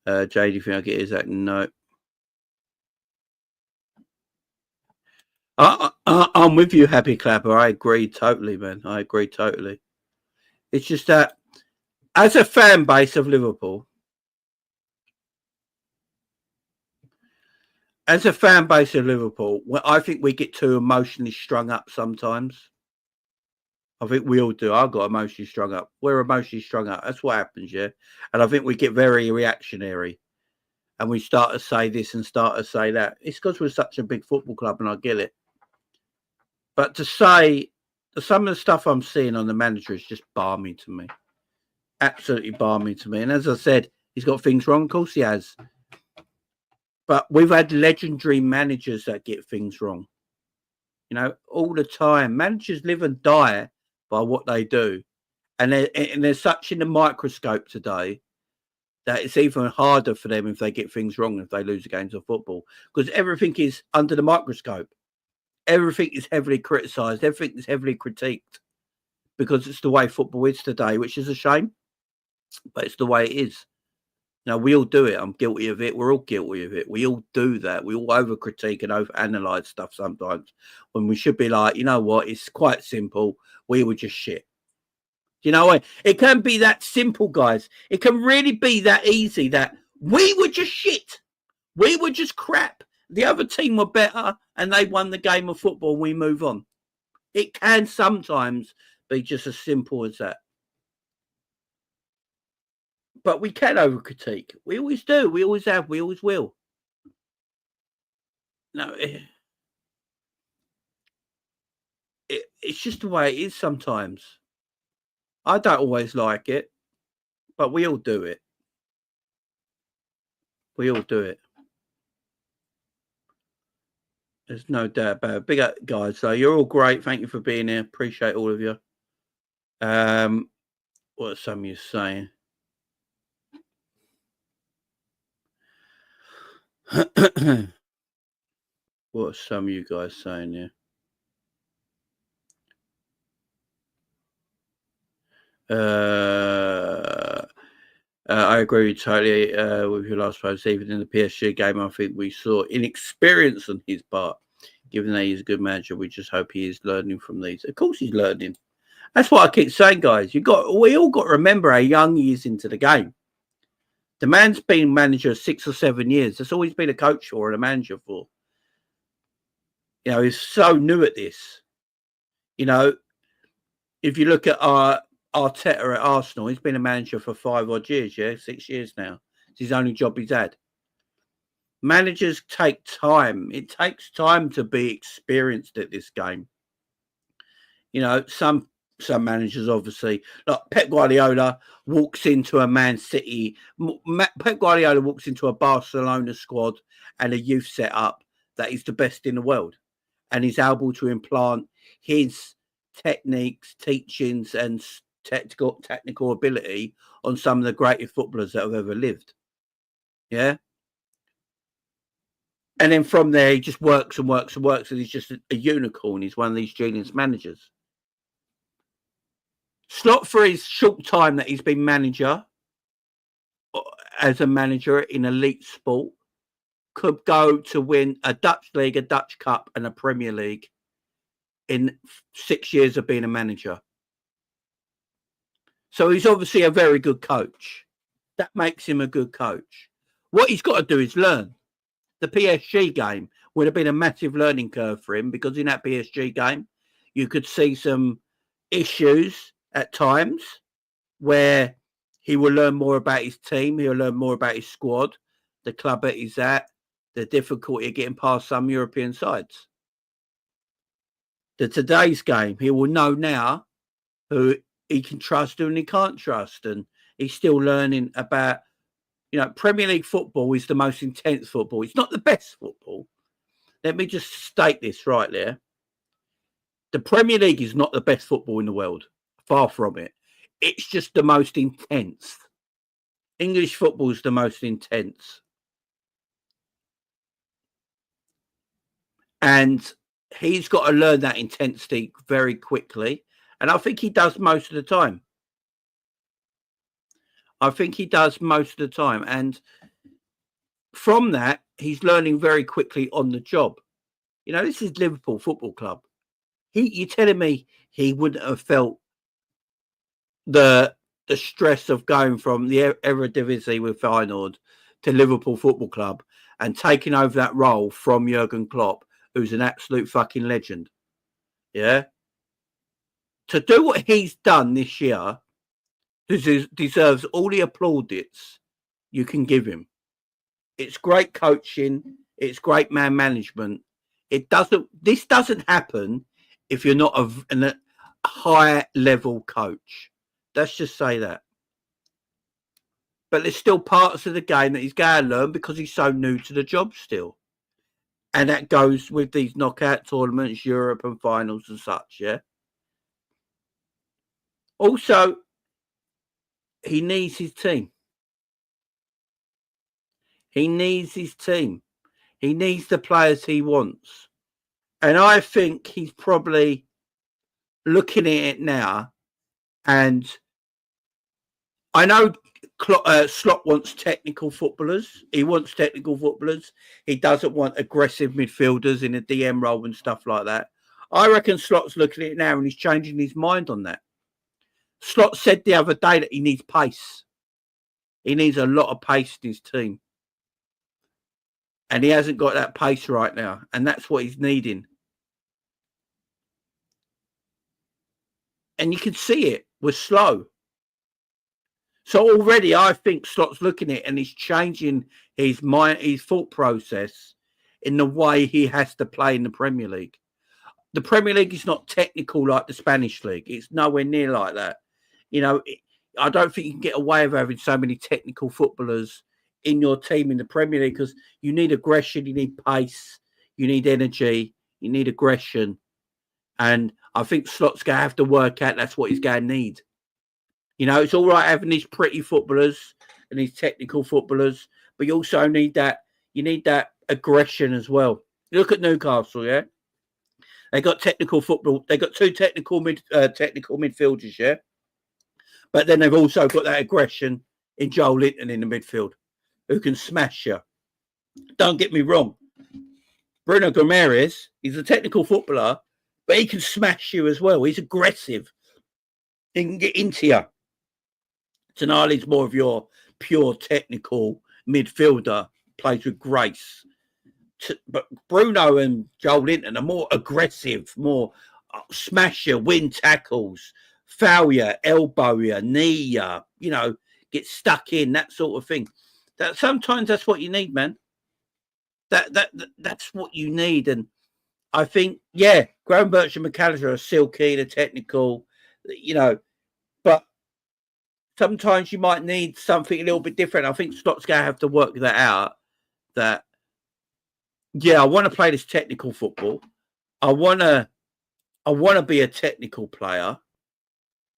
Jay, do you think I get Isaac? No. I'm with you, Happy Clapper. I agree totally, man. I agree totally. It's just that as a fan base of Liverpool, I think we get too emotionally strung up sometimes. I think we all do. I got emotionally strung up. We're emotionally strung up. That's what happens, yeah. And I think we get very reactionary, and we start to say this and start to say that. It's because we're such a big football club, and I get it. But to say some of the stuff I'm seeing on the manager is just balmy to me. Absolutely balmy to me. And as I said, he's got things wrong. Of course he has. But we've had legendary managers that get things wrong. You know, all the time. Managers live and die by what they do. And they're such in the microscope today that it's even harder for them if they get things wrong, if they lose games of football. Because everything is under the microscope. Everything is heavily criticised. Everything is heavily critiqued. Because it's the way football is today, which is a shame. But it's the way it is. Now, we all do it. I'm guilty of it. We're all guilty of it. We all do that. We all over-critique and over-analyse stuff sometimes when we should be like, you know what? It's quite simple. We were just shit. You know what? It can be that simple, guys. It can really be that easy that we were just shit. We were just crap. The other team were better and they won the game of football and we move on. It can sometimes be just as simple as that. But we can over-critique. We always do. We always have. We always will. No, it's just the way it is sometimes. I don't always like it, but we all do it. We all do it. There's no doubt about it. Big up, guys. So you're all great. Thank you for being here. Appreciate all of you. What are some of you saying? What are some of you guys saying here? I agree totally with your last post. Even in the PSG game, I think we saw inexperience on his part. Given that he's a good manager, we just hope he is learning from these. Of course, he's learning. That's what I keep saying, guys. We all got to remember how young he is into the game. The man's been manager 6 or 7 years. That's all he's been a coach for and a manager for. You know, he's so new at this. You know, if you look at Arteta at Arsenal, he's been a manager for 5 odd years, 6 years now. It's his only job he's had. Managers take time. It takes time to be experienced at this game. You know, some managers, obviously, like Pep Guardiola walks into a Man City. Pep Guardiola walks into a Barcelona squad and a youth setup that is the best in the world. And he's able to implant his techniques, teachings, and technical ability on some of the greatest footballers that have ever lived. Yeah. And then from there, he just works and works and works, and he's just a unicorn. He's one of these genius managers. Slot for his short time that he's been manager, as a manager in elite sport, could go to win a Dutch league, a Dutch cup, and a Premier League in 6 years of being a manager. So he's obviously a very good coach. That makes him a good coach. What he's got to do is learn. The PSG game would have been a massive learning curve for him, because in that PSG game, you could see some issues at times where he will learn more about his team. He'll learn more about his squad, the club that he's at, the difficulty of getting past some European sides. Today's game, he will know now who he can trust and he can't trust. And he's still learning about, you know, Premier League football is the most intense football. It's not the best football. Let me just state this right there. The Premier League is not the best football in the world. Far from it. It's just the most intense. English football is the most intense. And he's got to learn that intensity very quickly. And I think he does most of the time. And from that, he's learning very quickly on the job. You know, this is Liverpool Football Club. You're telling me he wouldn't have felt the stress of going from the Eredivisie with Feyenoord to Liverpool Football Club and taking over that role from Jurgen Klopp, who's an absolute fucking legend. Yeah. To do what he's done this year deserves all the plaudits you can give him. It's great coaching. It's great man management. This doesn't happen if you're not a high level coach. Let's just say that. But there's still parts of the game that he's going to learn because he's so new to the job still. And that goes with these knockout tournaments, Europe and finals and such, yeah? Also, he needs his team. He needs his team. He needs the players he wants. And I think he's probably looking at it now. And I know Slot wants technical footballers. He wants technical footballers. He doesn't want aggressive midfielders in a DM role and stuff like that. I reckon Slot's looking at it now and he's changing his mind on that. Slot said the other day that he needs pace. He needs a lot of pace in his team. And he hasn't got that pace right now. And that's what he's needing. And you can see it. We're slow. So already I think Slot's looking at it and he's changing his mind, his thought process in the way he has to play in the Premier League. The Premier League is not technical like the Spanish league. It's nowhere near like that. You know, I don't think you can get away with having so many technical footballers in your team in the Premier League because you need aggression, you need pace, you need energy, you need aggression. And I think Slot's going to have to work out that's what he's going to need. You know, it's all right having these pretty footballers and these technical footballers, but you also need that. You need that aggression as well. You look at Newcastle, yeah. They got technical football. They got two technical midfielders, yeah. But then they've also got that aggression in Joel Linton in the midfield, who can smash you. Don't get me wrong. Bruno Guimaraes, he's a technical footballer, but he can smash you as well. He's aggressive. He can get into you. Tonali's more of your pure technical midfielder, plays with grace. But Bruno and Joel Linton are more aggressive, more smash you, win tackles, foul you, elbow you, knee you, you know, get stuck in, that sort of thing. That sometimes that's what you need, man. That's what you need. And I think, yeah, Graham Birch and McAllister are silky, they're technical, you know, but sometimes you might need something a little bit different. I think Scott's going to have to work that out. That, yeah, I want to play this technical football. I want to be a technical player,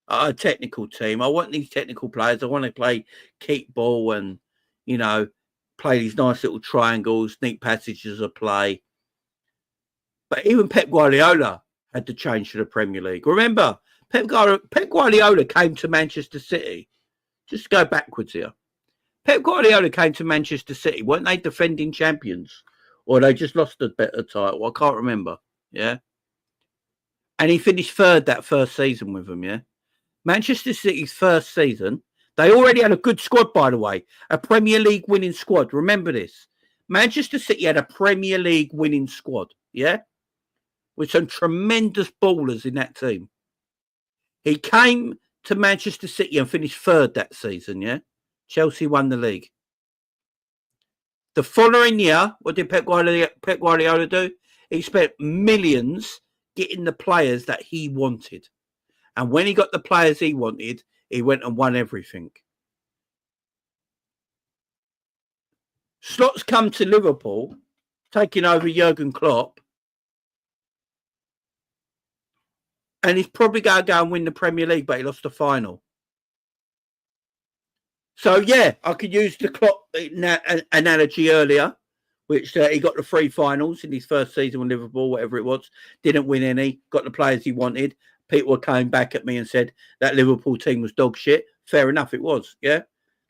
a technical team. I want these technical players. I want to play keep ball and, you know, play these nice little triangles, neat passages of play. But even Pep Guardiola had to change to the Premier League. Remember, Pep Guardiola came to Manchester City. Just go backwards here. Pep Guardiola came to Manchester City. Weren't they defending champions? Or they just lost a better title? I can't remember. Yeah. And he finished third that first season with them, yeah. Manchester City's first season, they already had a good squad, by the way. A Premier League winning squad. Remember this. Manchester City had a Premier League winning squad, yeah? With some tremendous ballers in that team. He came to Manchester City and finished third that season, yeah? Chelsea won the league. The following year, what did Pep Guardiola do? He spent millions getting the players that he wanted. And when he got the players he wanted, he went and won everything. Slot's come to Liverpool, taking over Jurgen Klopp. And he's probably going to go and win the Premier League, but he lost the final. So, yeah, I could use the Klopp analogy earlier, which he got the 3 finals in his first season with Liverpool, whatever it was. Didn't win any, got the players he wanted. People came back at me and said that Liverpool team was dog shit. Fair enough, it was, yeah?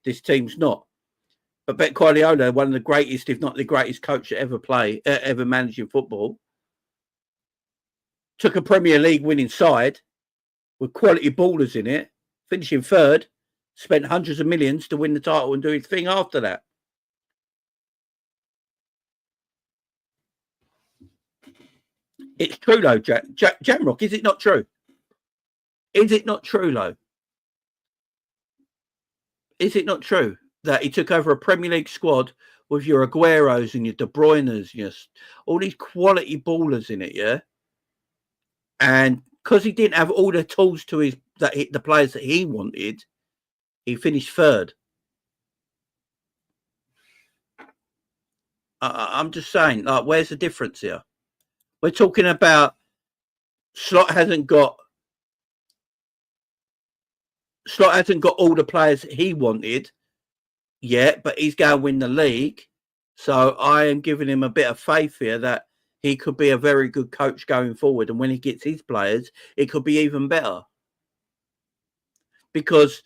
This team's not. But Pep Guardiola, one of the greatest, if not the greatest coach to ever managed in football, took a Premier League winning side with quality ballers in it, finishing third, spent hundreds of millions to win the title and do his thing after that. It's true, though, Jamrock. Is it not true? Is it not true, though? Is it not true that he took over a Premier League squad with your Agueros and your De Bruyne's, all these quality ballers in it, yeah? And because he didn't have all the tools to the players that he wanted, he finished third. I'm just saying, like, where's the difference here? We're talking about Slot hasn't got all the players he wanted yet, but he's going to win the league. So I am giving him a bit of faith here that he could be a very good coach going forward. And when he gets his players, it could be even better. Because,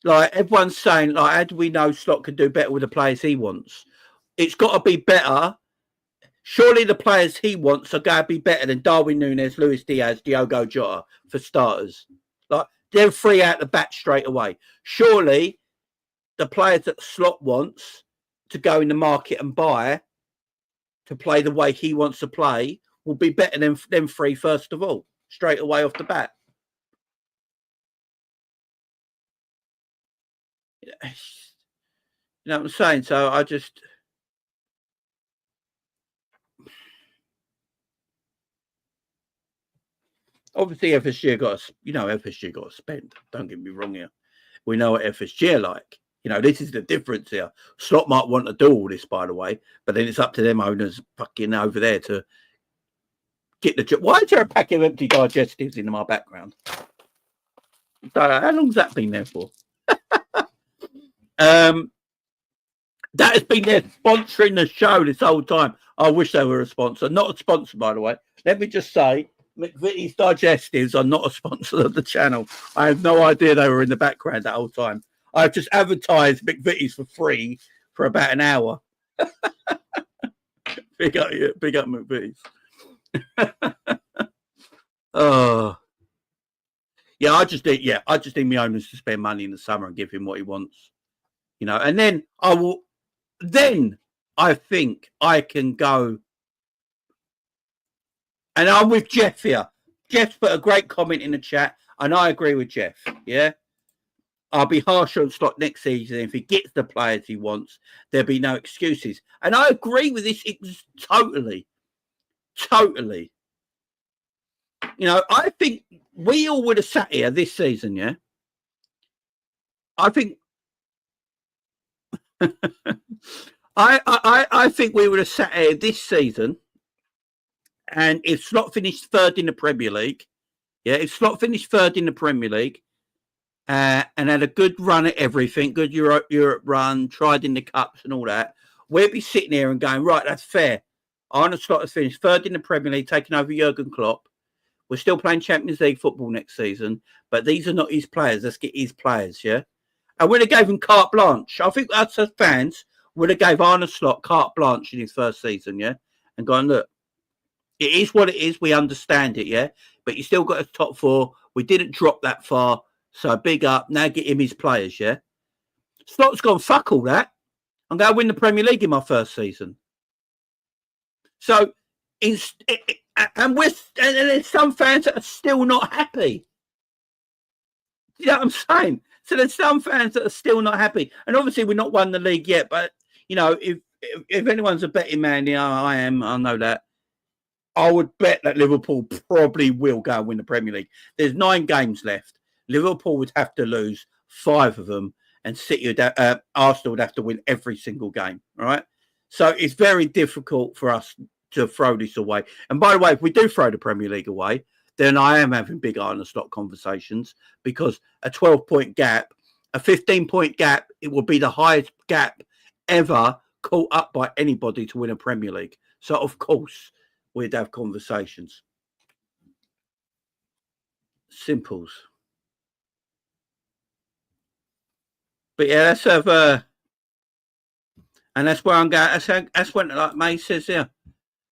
like, everyone's saying, like, how do we know Slot could do better with the players he wants? It's got to be better. Surely the players he wants are going to be better than Darwin Núñez, Luis Diaz, Diogo Jota, for starters. Like, they're 3 out the back straight away. Surely the players that Slot wants to go in the market and buy to play the way he wants to play will be better than them 3, first of all, straight away off the bat. You know what I'm saying? So I just... Obviously, FSG got to spend. Don't get me wrong here. We know what FSG are like. This is the difference here. Slot might want to do all this, by the way, but then it's up to them owners fucking over there to get the job. Why is there a pack of empty digestives in my background? How long's that been there for? That has been there sponsoring the show this whole time. I wish they were a sponsor. Not a sponsor, by the way. Let me just say, McVitie's Digestives are not a sponsor of the channel. I have no idea they were in the background that whole time. I've just advertised McVitie's for free for about an hour. Big up McVitie's. Oh, yeah. I just need my owners to spend money in the summer and give him what he wants, and then I will. Then I think I can go. And I'm with Jeff here. Jeff's put a great comment in the chat, and I agree with Jeff. Yeah. I'll be harsh on Slot next season. If he gets the players he wants, there'll be no excuses. And I agree with this totally. Totally. I think we all would have sat here this season, yeah? I think I think we would have sat here this season, and if Slot finished third in the Premier League, and had a good run at everything, good Europe run, tried in the cups and all that, we'd be sitting here and going, right, that's fair. Arne Slot has finished third in the Premier League, taking over Jurgen Klopp. We're still playing Champions League football next season, but these are not his players. Let's get his players, yeah? And we'd have gave him carte blanche. I think us as fans would have gave Arne Slot carte blanche in his first season, yeah? And gone, look, it is what it is. We understand it, yeah? But you still got a top 4. We didn't drop that far. So big up. Now get him his players, yeah? Slot's gone, fuck all that. I'm going to win the Premier League in my first season. So, and there's some fans that are still not happy. You know what I'm saying? So there's some fans that are still not happy. And obviously we've not won the league yet, but, if anyone's a betting man, I am, I know that. I would bet that Liverpool probably will go and win the Premier League. There's 9 games left. Liverpool would have to lose 5 of them, and Arsenal would have to win every single game. All right. So it's very difficult for us to throw this away. And by the way, if we do throw the Premier League away, then I am having big Arne Slot conversations, because a 12-point gap, a 15-point gap, it will be the highest gap ever caught up by anybody to win a Premier League. So, of course, we'd have conversations. Simples. But yeah, let's have and that's where I'm going. That's when, like May says here,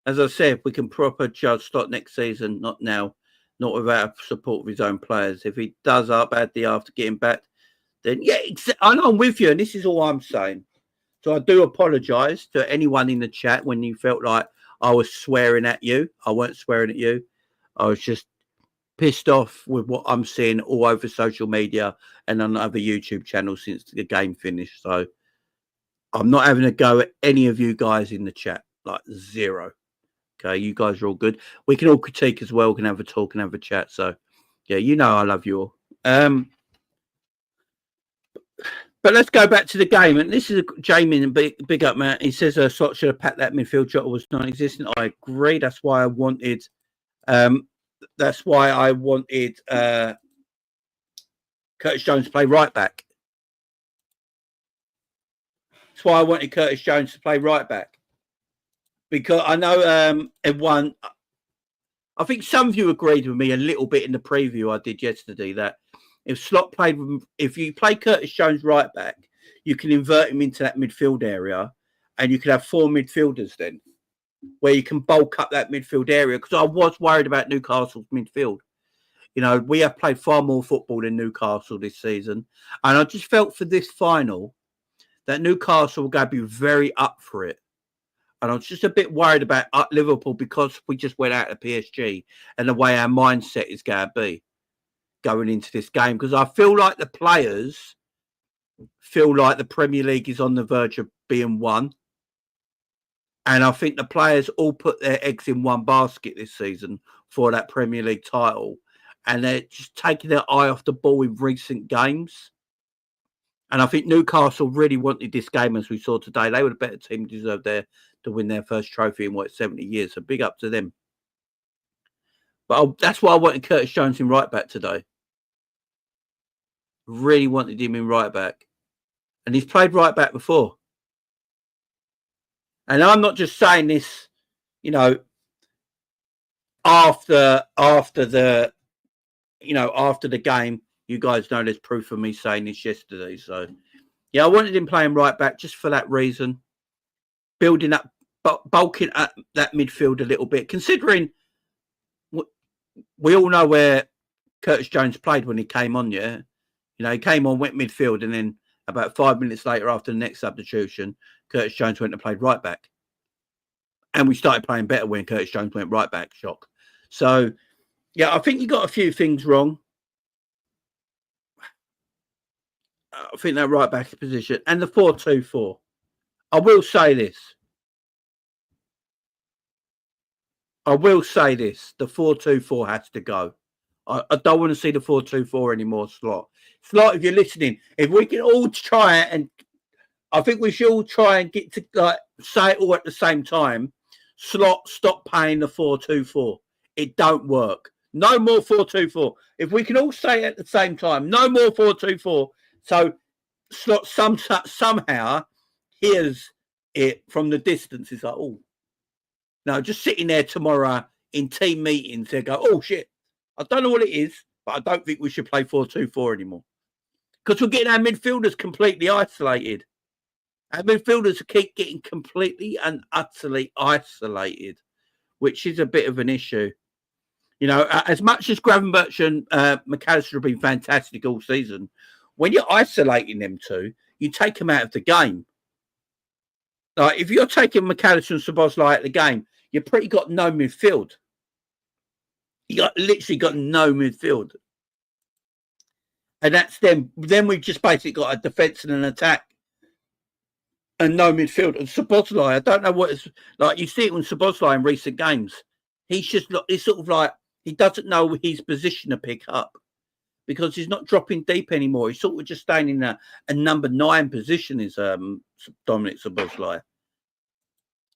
as I said, we can proper judge Slot next season, not now, not without support of his own players. If he does up badly after getting back, then yeah, I know I'm with you, and this is all I'm saying. So I do apologise to anyone in the chat when you felt like I was swearing at you. I weren't swearing at you. I was just pissed off with what I'm seeing all over social media and on other YouTube channels since the game finished. So I'm not having a go at any of you guys in the chat, like zero. Okay, you guys are all good. We can all critique as well. We can have a talk and have a chat. So yeah, you know I love you all. But let's go back to the game. And this is Jamie and big up, man. He says Slot should have packed that midfield shot, was non-existent. I agree. That's why I wanted Curtis Jones to play right back. That's why I wanted Curtis Jones to play right back. Because I know everyone, I think some of you agreed with me a little bit in the preview I did yesterday that if Slot played, if you play Curtis Jones right back, you can invert him into that midfield area, and you can have 4 midfielders then, where you can bulk up that midfield area. Because I was worried about Newcastle's midfield. You know, we have played far more football than Newcastle this season, and I just felt for this final that Newcastle were going to be very up for it. And I was just a bit worried about Liverpool because we just went out of PSG and the way our mindset is going to be going into this game, because I feel like the players feel like the Premier League is on the verge of being won. And I think the players all put their eggs in one basket this season for that Premier League title. And they're just taking their eye off the ball in recent games. And I think Newcastle really wanted this game, as we saw today. They were the better team, deserved to win their first trophy in 70 years. So big up to them. But that's why I wanted Curtis Jones in right back today. Really wanted him in right back. And he's played right back before. And I'm not just saying this, you know, after the game. You guys know there's proof of me saying this yesterday. So, yeah, I wanted him playing right back just for that reason. Building up, bulking up that midfield a little bit, considering we all know where Curtis Jones played when he came on, yeah? You know, he came on, went midfield, and then about 5 minutes later after the next substitution, Curtis Jones went and played right back. And we started playing better when Curtis Jones went right back. Shock. So, yeah, I think you got a few things wrong. I think that right back position and the 4-2-4. I will say this. The 4-2-4 has to go. I don't want to see the 4-2-4 anymore, Slot. Slot, if you're listening, if we can all try and I think we should all try and get to say it all at the same time. Slot, stop paying the 4-2-4. It don't work. No more 4-2-4. If we can all say it at the same time, no more 4-2-4. So Slot somehow hears it from the distance. It's like, oh, no, just sitting there tomorrow in team meetings, they go, oh, shit, I don't know what it is, but I don't think we should play 4-2-4 anymore. Because we're getting our midfielders completely isolated. Our midfielders keep getting completely and utterly isolated, which is a bit of an issue. You know, as much as Gravenberch and McAllister have been fantastic all season, when you're isolating them two, you take them out of the game. Like, if you're taking McAllister and Szoboszlai out of the game, you've pretty got no midfield. You literally got no midfield. And that's them. Then we've just basically got a defence and an attack and no midfield. And Szoboszlai, I don't know what it's like. You see it with Szoboszlai in recent games. He's just, it's sort of like, he doesn't know his position to pick up because he's not dropping deep anymore. He's sort of just staying in a number 9 position, is Dominic Szoboszlai.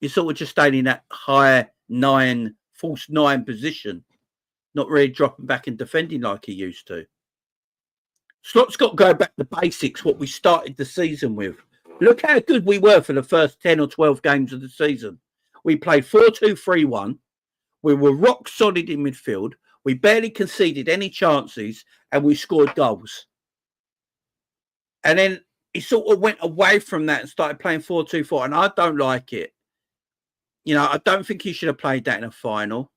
He's sort of just staying in that high 9, false 9 position, not really dropping back and defending like he used to. Slot's got to go back to basics, what we started the season with. Look how good we were for the first 10 or 12 games of the season. We played 4-2-3-1. We were rock solid in midfield. We barely conceded any chances, and we scored goals. And then he sort of went away from that and started playing 4-2-4, and I don't like it. You know, I don't think he should have played that in a final.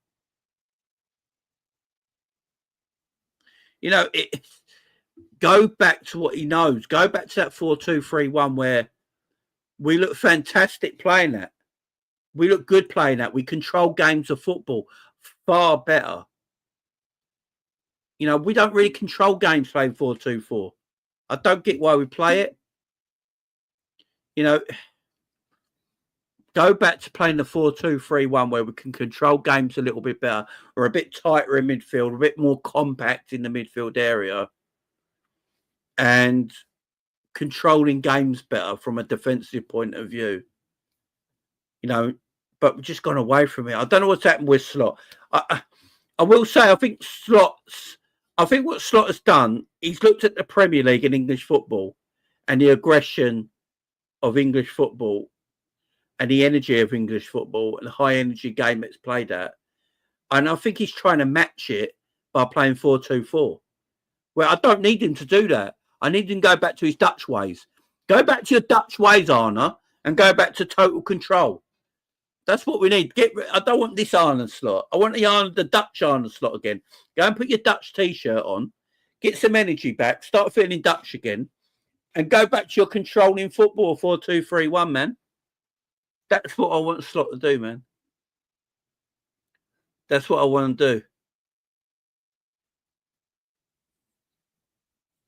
You know, go back to what he knows. Go back to that 4-2-3-1 where we look fantastic playing that. We look good playing that. We control games of football far better. You know, we don't really control games playing 4-2-4. I don't get why we play it. You know, go back to playing the 4-2-3-1 where we can control games a little bit better, or a bit tighter in midfield, a bit more compact in the midfield area, and controlling games better from a defensive point of view. You know, but we've just gone away from it. I don't know what's happened with Slot. I will say, I think what Slot has done, he's looked at the Premier League and English football and the aggression of English football and the energy of English football and the high energy game it's played at. And I think he's trying to match it by playing 4-2-4. Well, I don't need him to do that. I need him to go back to his Dutch ways. Go back to your Dutch ways, Arne, and go back to total control. That's what we need. I don't want this Arne Slot. I want the Dutch Arne Slot again. Go and put your Dutch T-shirt on, get some energy back, start feeling Dutch again, and go back to your controlling football 4-2-3-1, man. That's what I want Slot to do, man. That's what I want to do.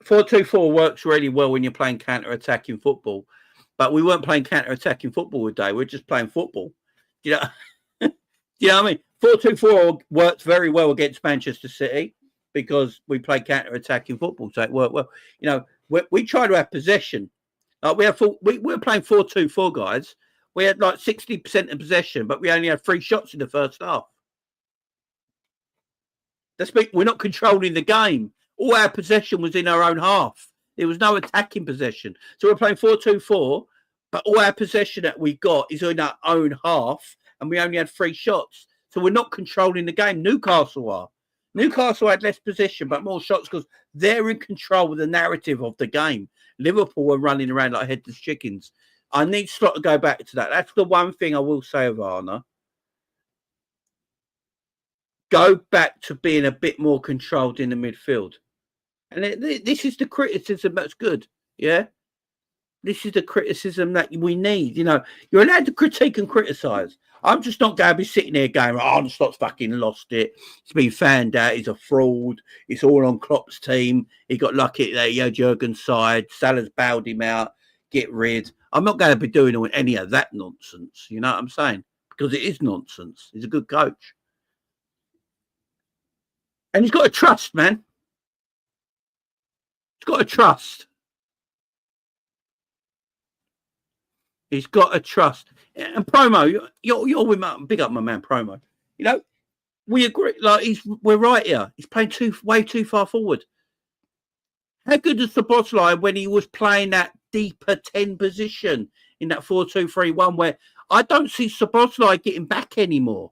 4-2-4 works really well when you're playing counter-attacking football, but we weren't playing counter-attacking football today. We're just playing football. You know, you know what I mean? 4-2-4 worked very well against Manchester City because we played counter-attacking football, so it worked well. You know, we try to have possession. Like we were playing 4-2-4, guys. We had like 60% of possession, but we only had 3 shots in the first half. We're not controlling the game. All our possession was in our own half. There was no attacking possession. So we're playing 4-2-4, but all our possession that we got is in our own half, and we only had 3 shots. So we're not controlling the game. Newcastle are. Newcastle had less possession, but more shots because they're in control of the narrative of the game. Liverpool were running around like headless chickens. I need Slot to go back to that. That's the one thing I will say of Arne. Go back to being a bit more controlled in the midfield. And this is the criticism that's good. Yeah. This is the criticism that we need. You know, you're allowed to critique and criticize. I'm just not going to be sitting there going, Arne Slot's fucking lost it. He's been found out. He's a fraud. It's all on Klopp's team. He got lucky at Jurgen's side. Salah's bailed him out. Get rid. I'm not going to be doing any of that nonsense. You know what I'm saying? Because it is nonsense. He's a good coach. And he's got to trust, man. He's got to trust. He's got to trust. And Promo, you're with my, big up my man Promo. You know, we agree. Like we're right here. He's playing way too far forward. How good is Szoboszlai when he was playing that deeper 10 position in that 4-2-3-1 where I don't see Szoboszlai getting back anymore.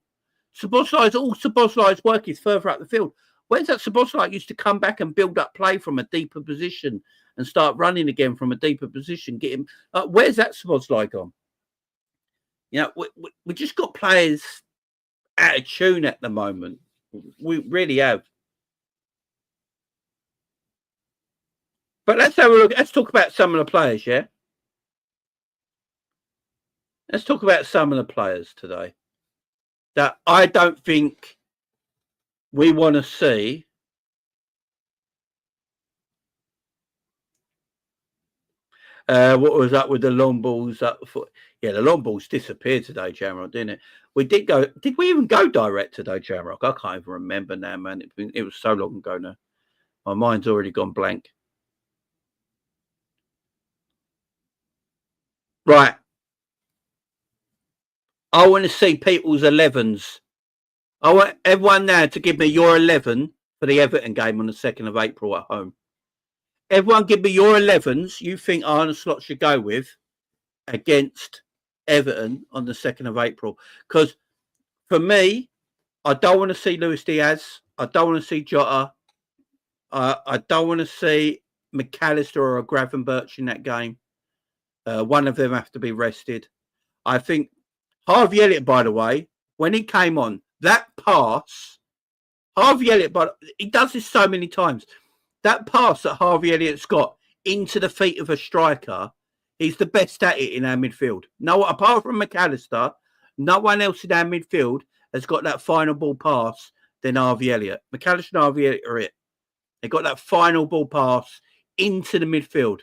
Szoboszlai's work is further up the field. Where's that Szoboszlai used to come back and build up play from a deeper position and start running again from a deeper position? Get him. Where's that Szoboszlai gone? You know, we just got players out of tune at the moment. We really have. But let's have a look. Let's talk about some of the players, yeah? Let's talk about some of the players today that I don't think we want to see. What was up with the long balls? Yeah, the long balls disappeared today, Jamrock, didn't it? We did go. Did we even go direct today, Jamrock? I can't even remember now, man. It was so long ago now. My mind's already gone blank. Right. I want to see people's 11s I want everyone now to give me your 11 for the Everton game on the 2nd of April at home. Everyone give me your 11s you think Arne Slot should go with against Everton on the 2nd of April. Because for me, I don't want to see Luis Diaz. I don't want to see Jota. I don't want to see McAllister or Gravenberch in that game. One of them have to be rested. I think Harvey Elliott, by the way, when he came on, that pass, Harvey Elliott, but he does this so many times. That pass that Harvey Elliott's got into the feet of a striker, he's the best at it in our midfield. No, apart from McAllister, no one else in our midfield has got that final ball pass than Harvey Elliott. McAllister and Harvey Elliott are it. They got that final ball pass into the midfield.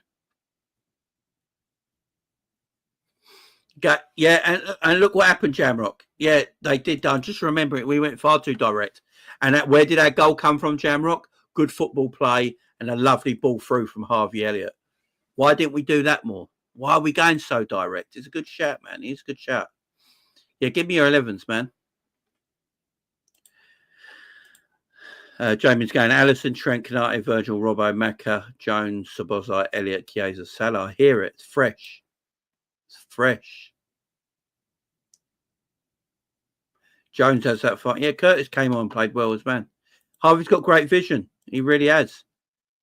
And look what happened, Jamrock. Yeah, they did. I'm just remembering we went far too direct. And where did our goal come from, Jamrock? Good football play and a lovely ball through from Harvey Elliott. Why didn't we do that more? Why are we going so direct? It's a good shout, man. It's a good shout. Yeah, give me your 11s, man. Jamie's going Alisson, Trent, Canate, Virgil, Robbo, Macca, Jones, Szoboszlai, Elliott, Chiesa, Salah. I hear it. It's fresh. It's fresh. Jones has that fight. Yeah, Curtis came on and played well as man. Harvey's got great vision. He really has.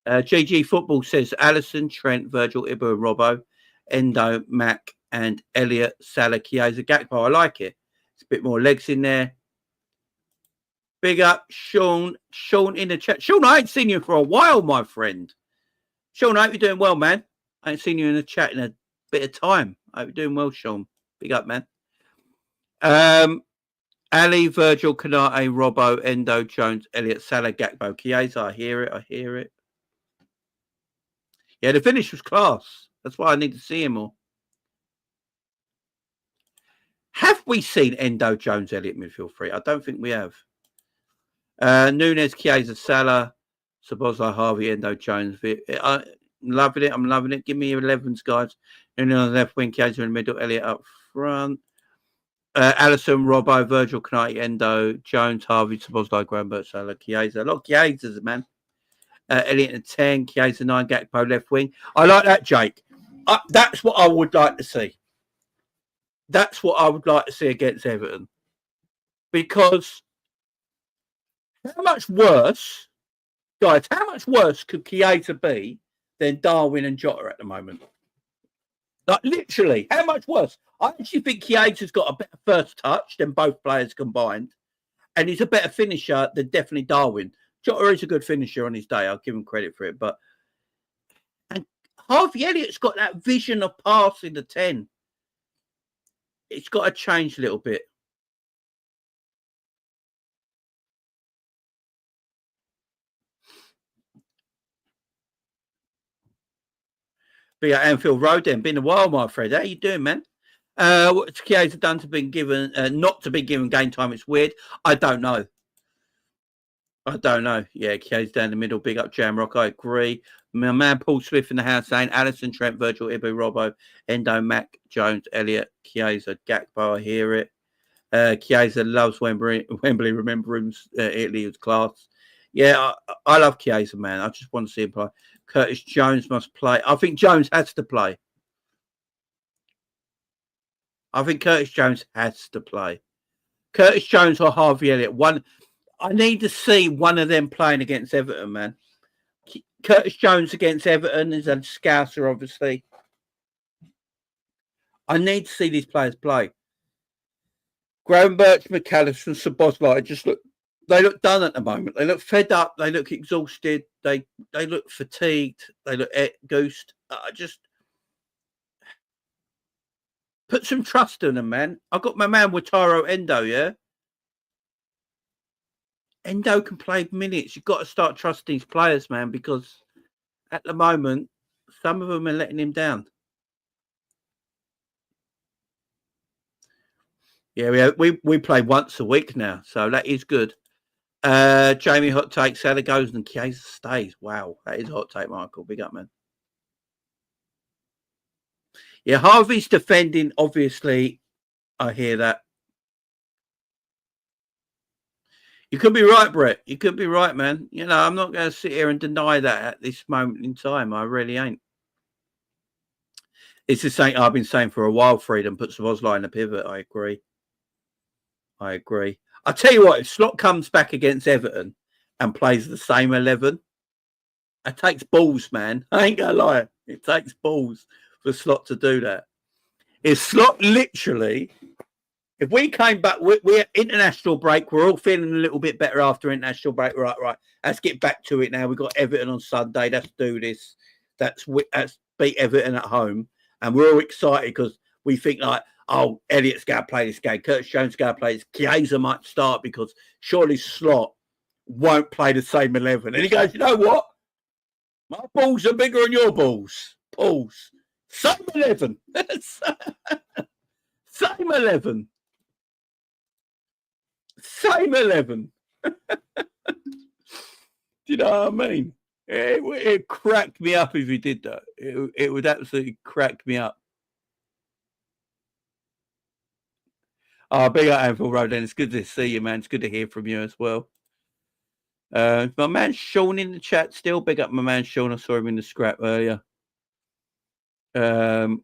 GG Football says Alisson, Trent, Virgil, Ibu, and Robbo, Endo, Mac, and Elliott, Salah, Chiesa, Gakpo. I like it. It's a bit more legs in there. Big up, Sean. Sean in the chat. Sean, I ain't seen you for a while, my friend. Sean, I hope you're doing well, man. I ain't seen you in the chat in a bit of time. I hope you're doing well, Sean. Big up, man. Ali, Virgil, Canate, Robbo, Endo, Jones, Elliott, Salah, Gakpo, Chiesa. I hear it. I hear it. Yeah, the finish was class. That's why I need to see him more. Have we seen Endo, Jones, Elliott midfield three? I don't think we have. Nunes, Chiesa, Salah, Szoboszlai, Harvey, Endo, Jones. I'm loving it. I'm loving it. Give me your 11s, guys. Nunes on the left wing, Chiesa in the middle, Elliott up front. Alisson, Robbo, Virgil, Canate, Endo, Jones, Harvey, Szoboszlai, Gravenberch, Salah, Chiesa. A lot of Chiesas, man. Elliott at 10, Chiesa 9, Gakpo left wing. I like that, Jake. That's what I would like to see. That's what I would like to see against Everton. Because how much worse, guys, how much worse could Chiesa be than Darwin and Jota at the moment? Like, literally, how much worse? I actually think Chiesa's got a better first touch than both players combined. And he's a better finisher than definitely Darwin. Jota is a good finisher on his day. I'll give him credit for it. And Harvey Elliott's got that vision of passing the 10. It's got to change a little bit. Be at Anfield Road then. Been a while, my friend. How you doing, man? What's Chiesa done to be given, not to be given game time? It's weird. I don't know. Yeah, Chiesa down the middle. Big up Jamrock. I agree. My man Paul Smith in the house saying Alisson, Trent, Virgil, Ibu, Robbo, Endo, Mac, Jones, Elliott, Chiesa, Gakpo. I hear it. Chiesa loves Wembley. Remembers Italy was class. Yeah, I love Chiesa, man. I just want to see him play. Curtis Jones must play. I think Jones has to play. I think Curtis Jones has to play. Curtis Jones or Harvey Elliott. I need to see one of them playing against Everton, man. Curtis Jones against Everton is a scouser, obviously. I need to see these players play. Gravenberch, McAllister, and Szoboszlai they look done at the moment. They look fed up. They look exhausted. They look fatigued. They look goosed. I just put some trust in them, man. I've got my man Wataru Endo, yeah? Endo can play minutes. You've got to start trusting these players, man, because at the moment, some of them are letting him down. Yeah, we play once a week now, so that is good. Jamie, hot take. Salah goes and Chiesa stays. Wow, that is a hot take, Michael. Big up, man. Yeah, Harvey's defending, obviously. I hear that. You could be right, Brett. You could be right, man. You know, I'm not going to sit here and deny that at this moment in time. I really ain't. It's the same I've been saying for a while, Freedom. Put Szoboszlai in the pivot. I agree. I tell you what, if Slot comes back against Everton and plays the same 11, it takes balls, man. I ain't going to lie. It takes balls for Slot to do that. If Slot literally... If we came back, we're international break. We're all feeling a little bit better after international break. Right. Let's get back to it now. We've got Everton on Sunday. Let's do this. Let's beat Everton at home. And we're all excited because we think like, oh, Elliott's going to play this game. Curtis Jones going to play this. Chiesa might start because surely Slot won't play the same 11. And he goes, you know what? My balls are bigger than your balls. Balls. Same 11. Same 11. Same 11. Do you know what I mean? It cracked me up if he did that. It would absolutely crack me up. Oh, big up Anfield Road, then. It's good to see you, man. It's good to hear from you as well. My man Sean in the chat still. Big up my man Sean. I saw him in the scrap earlier. Everton's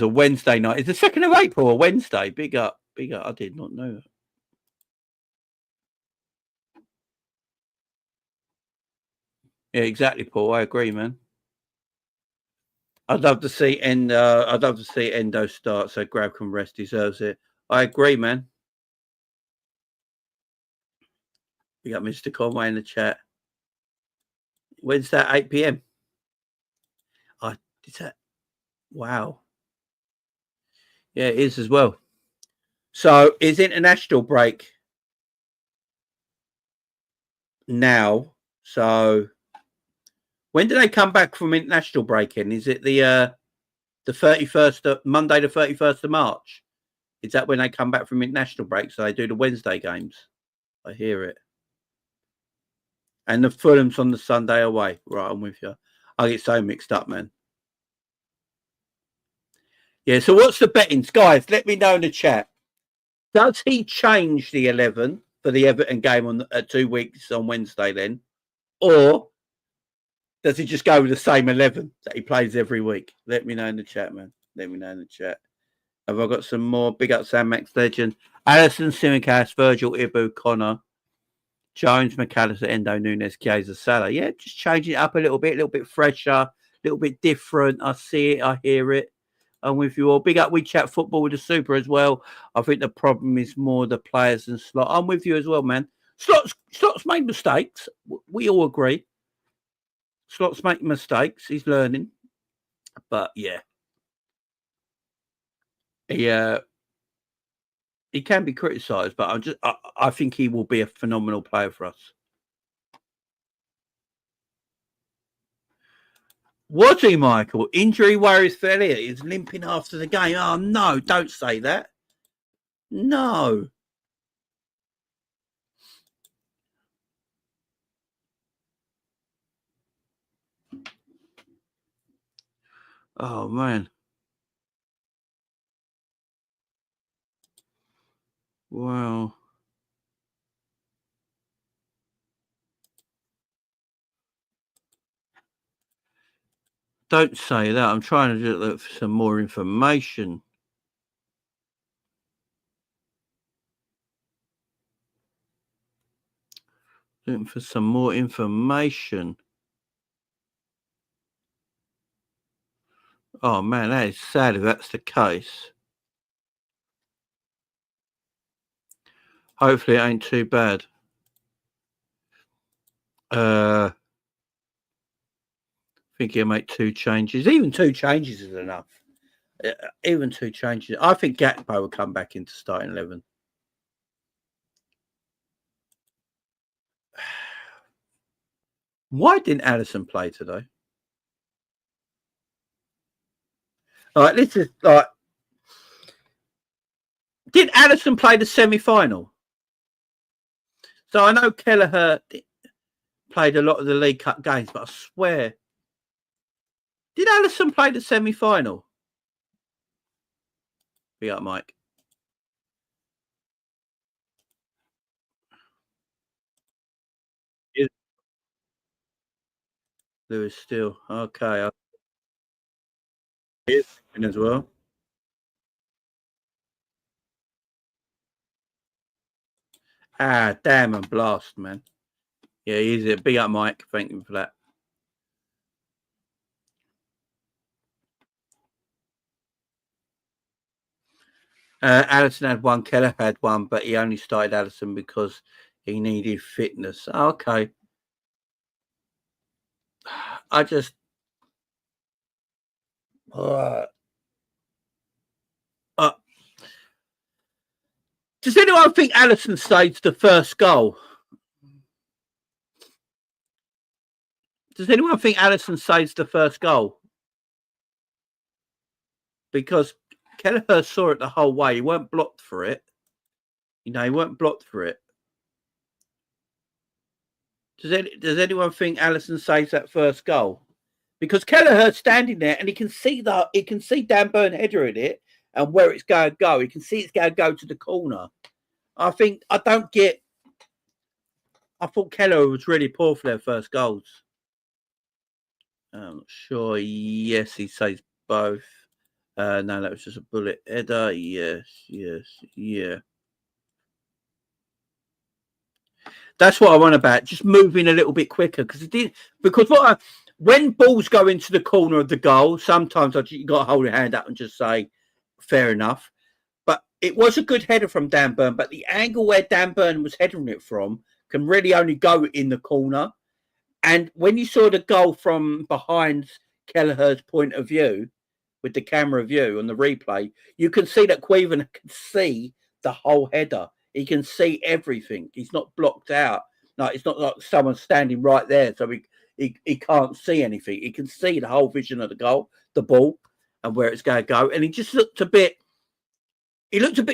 a Wednesday night. It's the 2nd of April, a Wednesday. Big up. I did not know that. Yeah, exactly, Paul. I agree, man. I'd love to see Endo start so Grab can rest. Deserves it. I agree, man. We got Mr. Conway in the chat. When's that? 8 p.m. Is that? Wow. Yeah, it is as well. So is international break now? So when do they come back from international break in? Is it the 31st of Monday, the 31st of March? Is that when they come back from international break? So they do the Wednesday games. I hear it. And the Fulham's on the Sunday away. Right, I'm with you. I get so mixed up, man. Yeah, so what's the bettings? Guys, let me know in the chat. Does he change the 11 for the Everton game on 2 weeks on Wednesday then? Or does he just go with the same 11 that he plays every week? Let me know in the chat, man. Let me know in the chat. Have I got some more? Big up Sam Max Legend. Allison, Simicast, Virgil, Ibu, Connor, Jones, McAllister, Endo, Nunes, Chiesa, Salah. Yeah, just changing it up a little bit fresher, a little bit different. I see it. I hear it. I'm with you all. Big up We Chat Football with the Super as well. I think the problem is more the players than Slot. I'm with you as well, man. Slot's made mistakes. We all agree. Slot's making mistakes. He's learning. But, yeah. He can be criticised, but I think he will be a phenomenal player for us. Was he, Michael? Injury worries for Elliott. He's limping after the game. Oh, no, don't say that. No. Oh, man. Wow. Don't say that. I'm trying to look for some more information. Looking for some more information. Oh, man, that is sad if that's the case. Hopefully it ain't too bad. I think he'll make 2 changes. Even 2 changes is enough. Even 2 changes. I think Gakpo will come back into starting 11. Why didn't Allison play today? All right, this is like. Did Allison play the semi-final? So I know Kelleher played a lot of the League Cup games, but I swear. Did Allison play the semi-final? Be up, Mike. Lewis Steele. Okay. As well. Ah, damn and blast, man. Yeah, he's a big up, Mike. Thank you for that. Allison had one, Keller had one, but he only started Allison because he needed fitness. Okay. I just. Does anyone think Allison staged the first goal? Does anyone think Allison staged the first goal? Because Kelleher saw it the whole way. He weren't blocked for it. He weren't blocked for it. Does anyone think Allison saves that first goal? Because Kelleher's standing there and he can see Dan Burn header in it and where it's going to go. He can see it's going to go to the corner. I thought Kelleher was really poor for their first goals. I'm not sure. Yes, he saves both. No, that was just a bullet header. Yes, yeah. That's what I want about. Just moving a little bit quicker because when balls go into the corner of the goal, sometimes you got to hold your hand up and just say, fair enough. But it was a good header from Dan Burn, but the angle where Dan Burn was heading it from can really only go in the corner. And when you saw the goal from behind Kelleher's point of view, with the camera view on the replay, you can see that Queven can see the whole header. He can see everything. He's not blocked out. No, it's not like someone standing right there, so he can't see anything. He can see the whole vision of the goal, the ball, and where it's going to go. And he just looked a bit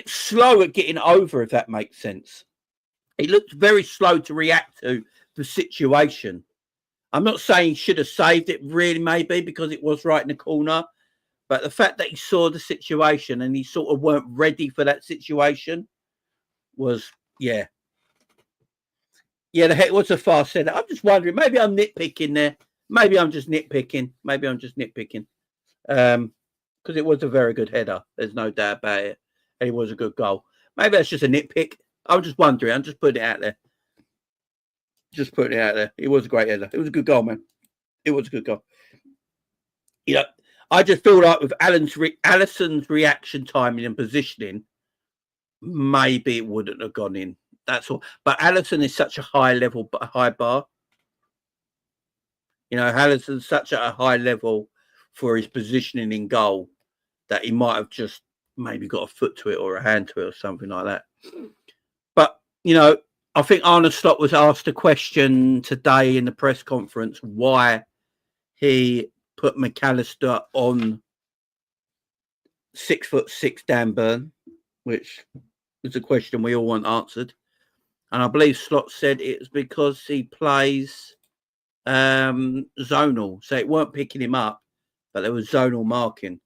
slow at getting over, if that makes sense. He looked very slow to react to the situation. I'm not saying he should have saved it, really, maybe, because it was right in the corner. But the fact that he saw the situation and he sort of weren't ready for that situation was, yeah. Yeah, the heck was a fast header. I'm just wondering, maybe I'm nitpicking there. Maybe I'm just nitpicking. Because it was a very good header. There's no doubt about it. And it was a good goal. Maybe that's just a nitpick. I'm just wondering. I'm just putting it out there. It was a great header. It was a good goal, man. It was a good goal. You know, I just feel like with Allison's reaction timing and positioning, maybe it wouldn't have gone in. That's all. But Allison is such a high bar. Allison's such at a high level for his positioning in goal that he might have just maybe got a foot to it or a hand to it or something like that. But, I think Arne Slot was asked a question today in the press conference why he put McAllister on 6'6" Dan Burn, which is a question we all want answered. And I believe Slot said it's because he plays zonal. So it weren't picking him up, but there was zonal marking.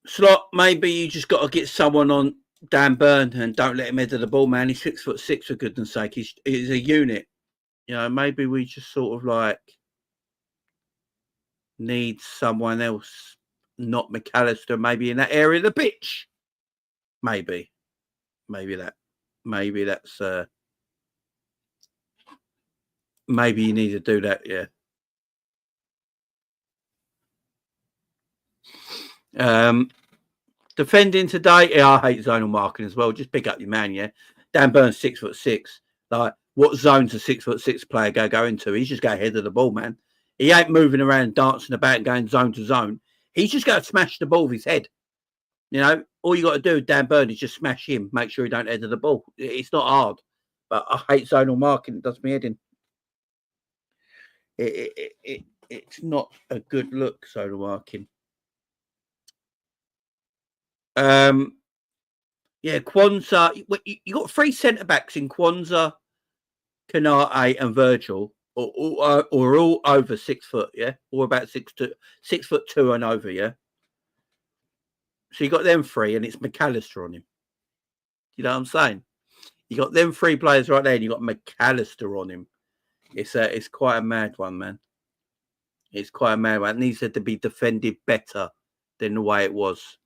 Slot, maybe you just got to get someone on Dan Burn and don't let him head of the ball, man. He's 6'6" for goodness sake. He's a unit. Maybe we just sort of like need someone else, not McAllister, maybe in that area of the pitch. Maybe that's maybe you need to do that, yeah. Defending today, yeah, I hate zonal marking as well. Just pick up your man, yeah. Dan Burn's 6'6". Like, what zone's a 6'6" player go into? He's just going ahead of the ball, man. He ain't moving around, dancing about, and going zone to zone. He's just going to smash the ball with his head. All you got to do, Dan Burn, is just smash him. Make sure he don't head of the ball. It's not hard, but I hate zonal marking. It does me head in. It's not a good look, zonal marking. Yeah, Kwanzaa. You got three centre backs in Kwanzaa, Kanate, and Virgil, or all over 6 foot, yeah, or about 6'2" and over, yeah. So you got them three, and it's McAllister on him. You know what I'm saying? You got them three players right there, and you got McAllister on him. It's quite a mad one, man. It's quite a mad one. It needs to be defended better than the way it was.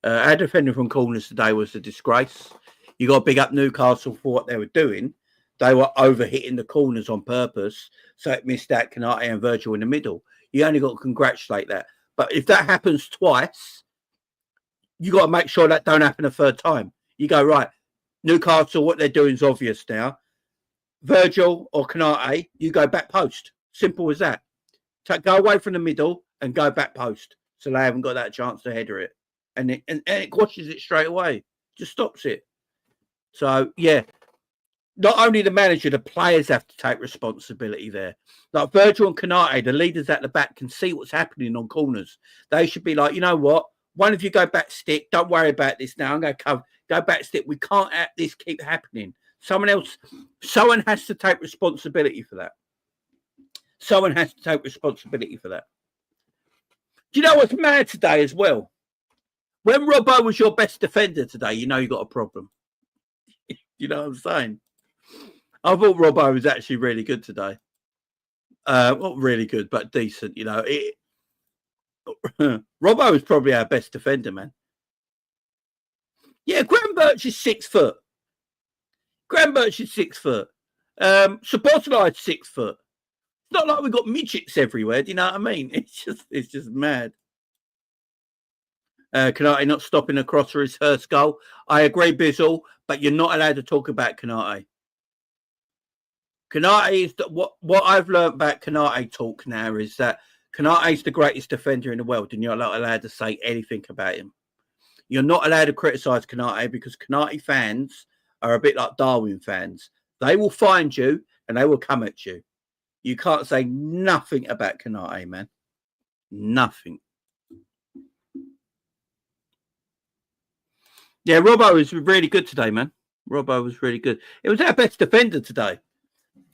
Our defending from corners today was a disgrace. You got to big up Newcastle for what they were doing. They were overhitting the corners on purpose, so it missed out Canate and Virgil in the middle. You only got to congratulate that. But if that happens twice, you got to make sure that don't happen a third time. You go, right, Newcastle, what they're doing is obvious now. Virgil or Canate, you go back post. Simple as that. Go away from the middle and go back post. So they haven't got that chance to header it. And it quashes it straight away. Just stops it. So, yeah. Not only the manager, the players have to take responsibility there. Like Virgil and Canate, the leaders at the back can see what's happening on corners. They should be like, you know what? One of you go back stick. Don't worry about this now. I'm going to go back stick. We can't have this keep happening. Someone has to take responsibility for that. Someone has to take responsibility for that. Do you know what's mad today as well? When Robbo was your best defender today, you know you got a problem. You know what I'm saying? I thought Robbo was actually really good today. Not really good, but decent. You know, Robbo was probably our best defender, man. Yeah, Graham Birch is 6 foot. Graham Birch is 6 foot. Sabotolai is 6 foot. It's not like we've got midgets everywhere. Do you know what I mean? It's just mad. Canate not stopping across for his first goal. I agree, Bizzle, but you're not allowed to talk about Canate. Canate is what I've learned about Canate talk now is that Canate is the greatest defender in the world, and you're not allowed to say anything about him. You're not allowed to criticise Canate because Canate fans are a bit like Darwin fans. They will find you and they will come at you. You can't say nothing about Canate, man. Nothing. Yeah, Robbo was really good today, man. Robbo was really good. It was our best defender today.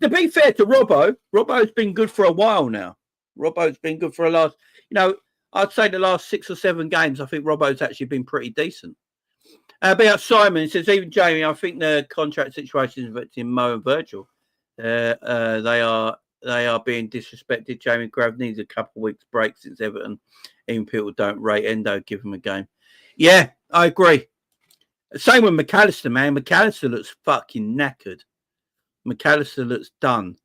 To be fair to Robbo's been good for a while now. Robbo's been good for I'd say the last 6 or 7 games, I think Robbo's actually been pretty decent. About Simon, it says, even Jamie, I think the contract situation is affecting Mo and Virgil. They are being disrespected. Jamie Grav needs a couple of weeks break since Everton. Even people don't rate Endo, give him a game. Yeah, I agree. Same with McAllister, man. McAllister looks fucking knackered. McAllister looks done.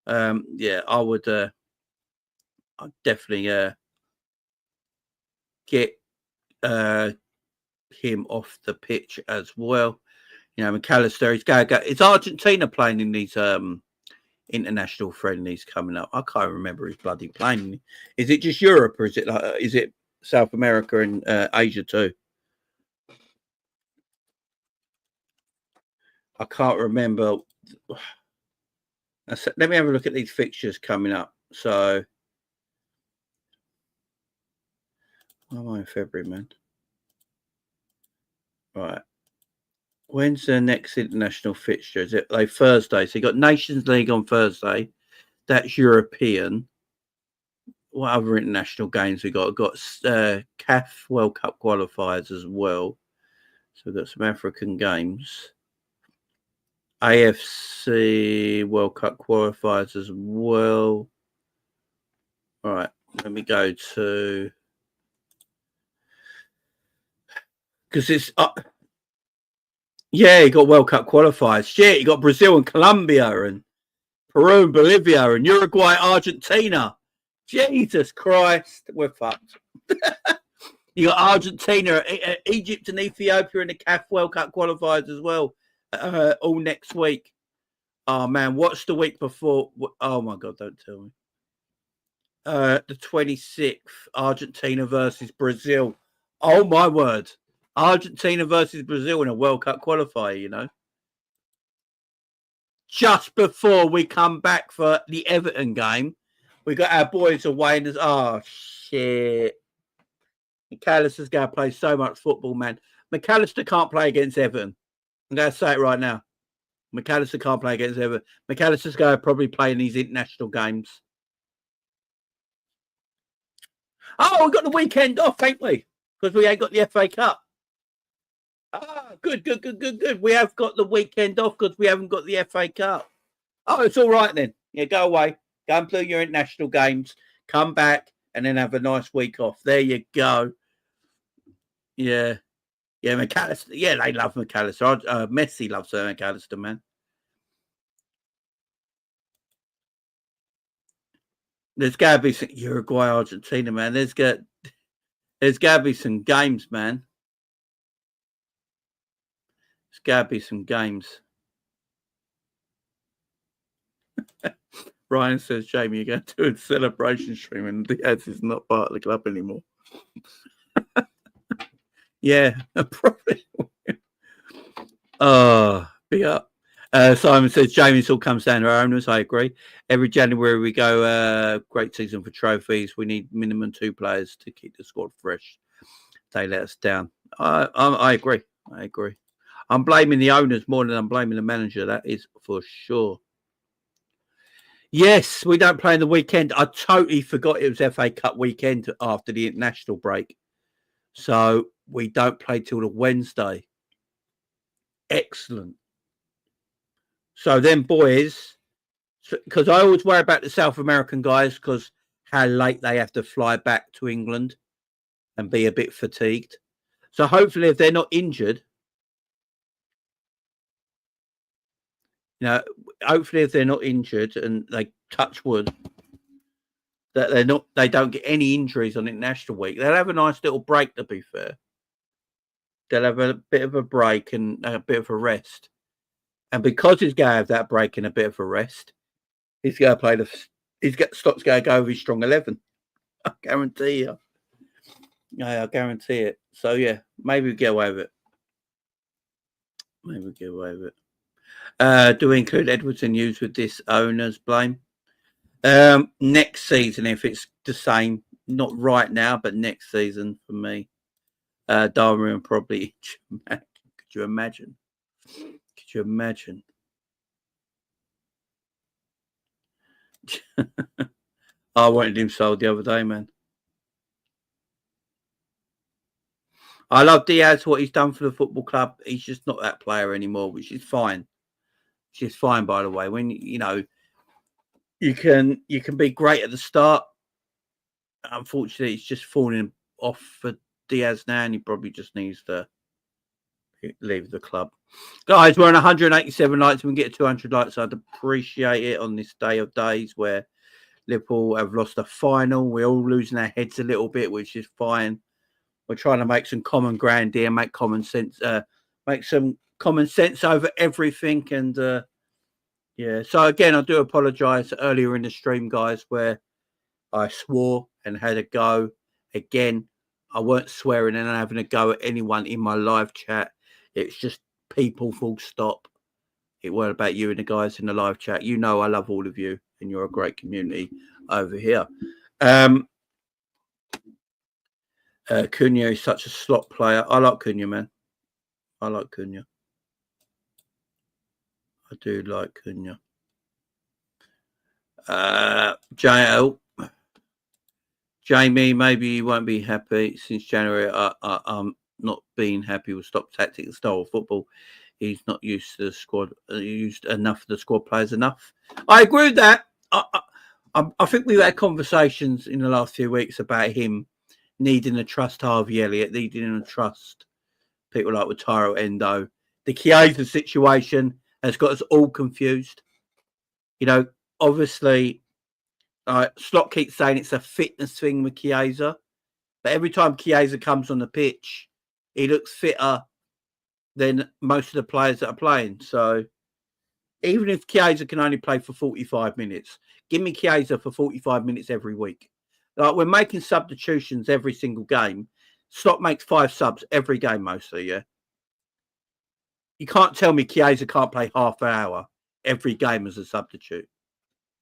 Yeah, I'd definitely get him off the pitch as well. You know, McAllister, he's going to go. Is Argentina playing in these international friendlies coming up? I can't remember his bloody playing. Is it just Europe or is it South America and Asia too? I can't remember. Let me have a look at these fixtures coming up. So, why am I in February, man? Right. When's the next international fixture? Is it like Thursday? So you got Nations League on Thursday. That's European. What other international games we got? We've got CAF World Cup qualifiers as well. So we've got some African games. AFC World Cup qualifiers as well. All right, let me go to because it's yeah, you got World Cup qualifiers. Shit, you got Brazil and Colombia and Peru and Bolivia and Uruguay, Argentina. Jesus Christ, we're fucked. You got Argentina, Egypt and Ethiopia in the CAF World Cup qualifiers as well. All next week. Oh man, what's the week before? Oh my God, don't tell me. The 26th, Argentina versus Brazil. Oh my word. Argentina versus Brazil in a World Cup qualifier, you know. Just before we come back for the Everton game, we got our boys away and oh shit. McAllister's going to play so much football, man. McAllister can't play against Everton. I'm going to say it right now. McAllister can't play against Everton. McAllister's going to probably play in these international games. Oh, we've got the weekend off, ain't we? Because we ain't got the FA Cup. Ah, good. We have got the weekend off because we haven't got the FA Cup. Oh, it's all right then. Yeah, go away. Go and play your international games. Come back and then have a nice week off. There you go. Yeah. Yeah, McAllister. Yeah, they love McAllister. Messi loves McAllister, man. There's got to be some Uruguay, Argentina, man. There's got to be some games, man. There's got to be some games. Ryan says, Jamie, you're going to do a celebration stream and Diaz is not part of the club anymore. Yeah, probably. Oh, big up. Simon says, Jamie, this all comes down to our owners. I agree. Every January we go, great season for trophies. We need minimum 2 players to keep the squad fresh. They let us down. I agree. I agree. I'm blaming the owners more than I'm blaming the manager. That is for sure. Yes, we don't play in the weekend. I totally forgot it was FA Cup weekend after the international break. So we don't play till the Wednesday. Excellent. So then, boys, because I always worry about the South American guys because how late they have to fly back to England and be a bit fatigued. So hopefully if they're not injured, hopefully if they're not injured and they touch wood, that they don't get any injuries on international week. They'll have a nice little break, to be fair. They'll have a bit of a break and a bit of a rest. And because he's going to have that break and a bit of a rest, he's going to play Scott's going to go with his strong 11. I guarantee you. Yeah, I guarantee it. So, yeah, maybe we get away with it. Maybe we get away with it. Do we include Edwards and Hughes with this owner's blame? Next season, if it's the same, not right now, but next season for me. Darwin probably. Could you imagine? Could you imagine? I wanted him sold the other day, man. I love Diaz, what he's done for the football club. He's just not that player anymore, which is fine. Which is fine, by the way. When you can be great at the start. Unfortunately, it's just falling off for Diaz now, and he probably just needs to leave the club. Guys, we're on 187 likes. We can get 200 likes. I'd appreciate it on this day of days where Liverpool have lost a final. We're all losing our heads a little bit, which is fine. We're trying to make some common ground here, make some common sense over everything. And yeah, so again, I do apologise earlier in the stream, guys, where I swore and had a go. Again, I weren't swearing and having a go at anyone in my live chat. It's just people, full stop. It weren't about you and the guys in the live chat. You know I love all of you and you're a great community over here. Cunha is such a slot player. I like Cunha, man. I like Cunha. I do like Cunha. Jamie, maybe you won't be happy. Since January, I'm not being happy with stock tactic and style of football. He's not used to the squad, used enough of the squad players enough. I agree with that. I think we've had conversations in the last few weeks about him needing to trust Harvey Elliott, needing to trust people like Wataru Endo. The Chiesa situation has got us all confused. Obviously, Slot keeps saying it's a fitness thing with Chiesa, but every time Chiesa comes on the pitch, he looks fitter than most of the players that are playing. So even if Chiesa can only play for 45 minutes, give me Chiesa for 45 minutes every week. Like, we're making substitutions every single game. Slot makes 5 subs every game mostly, yeah? You can't tell me Chiesa can't play half an hour every game as a substitute.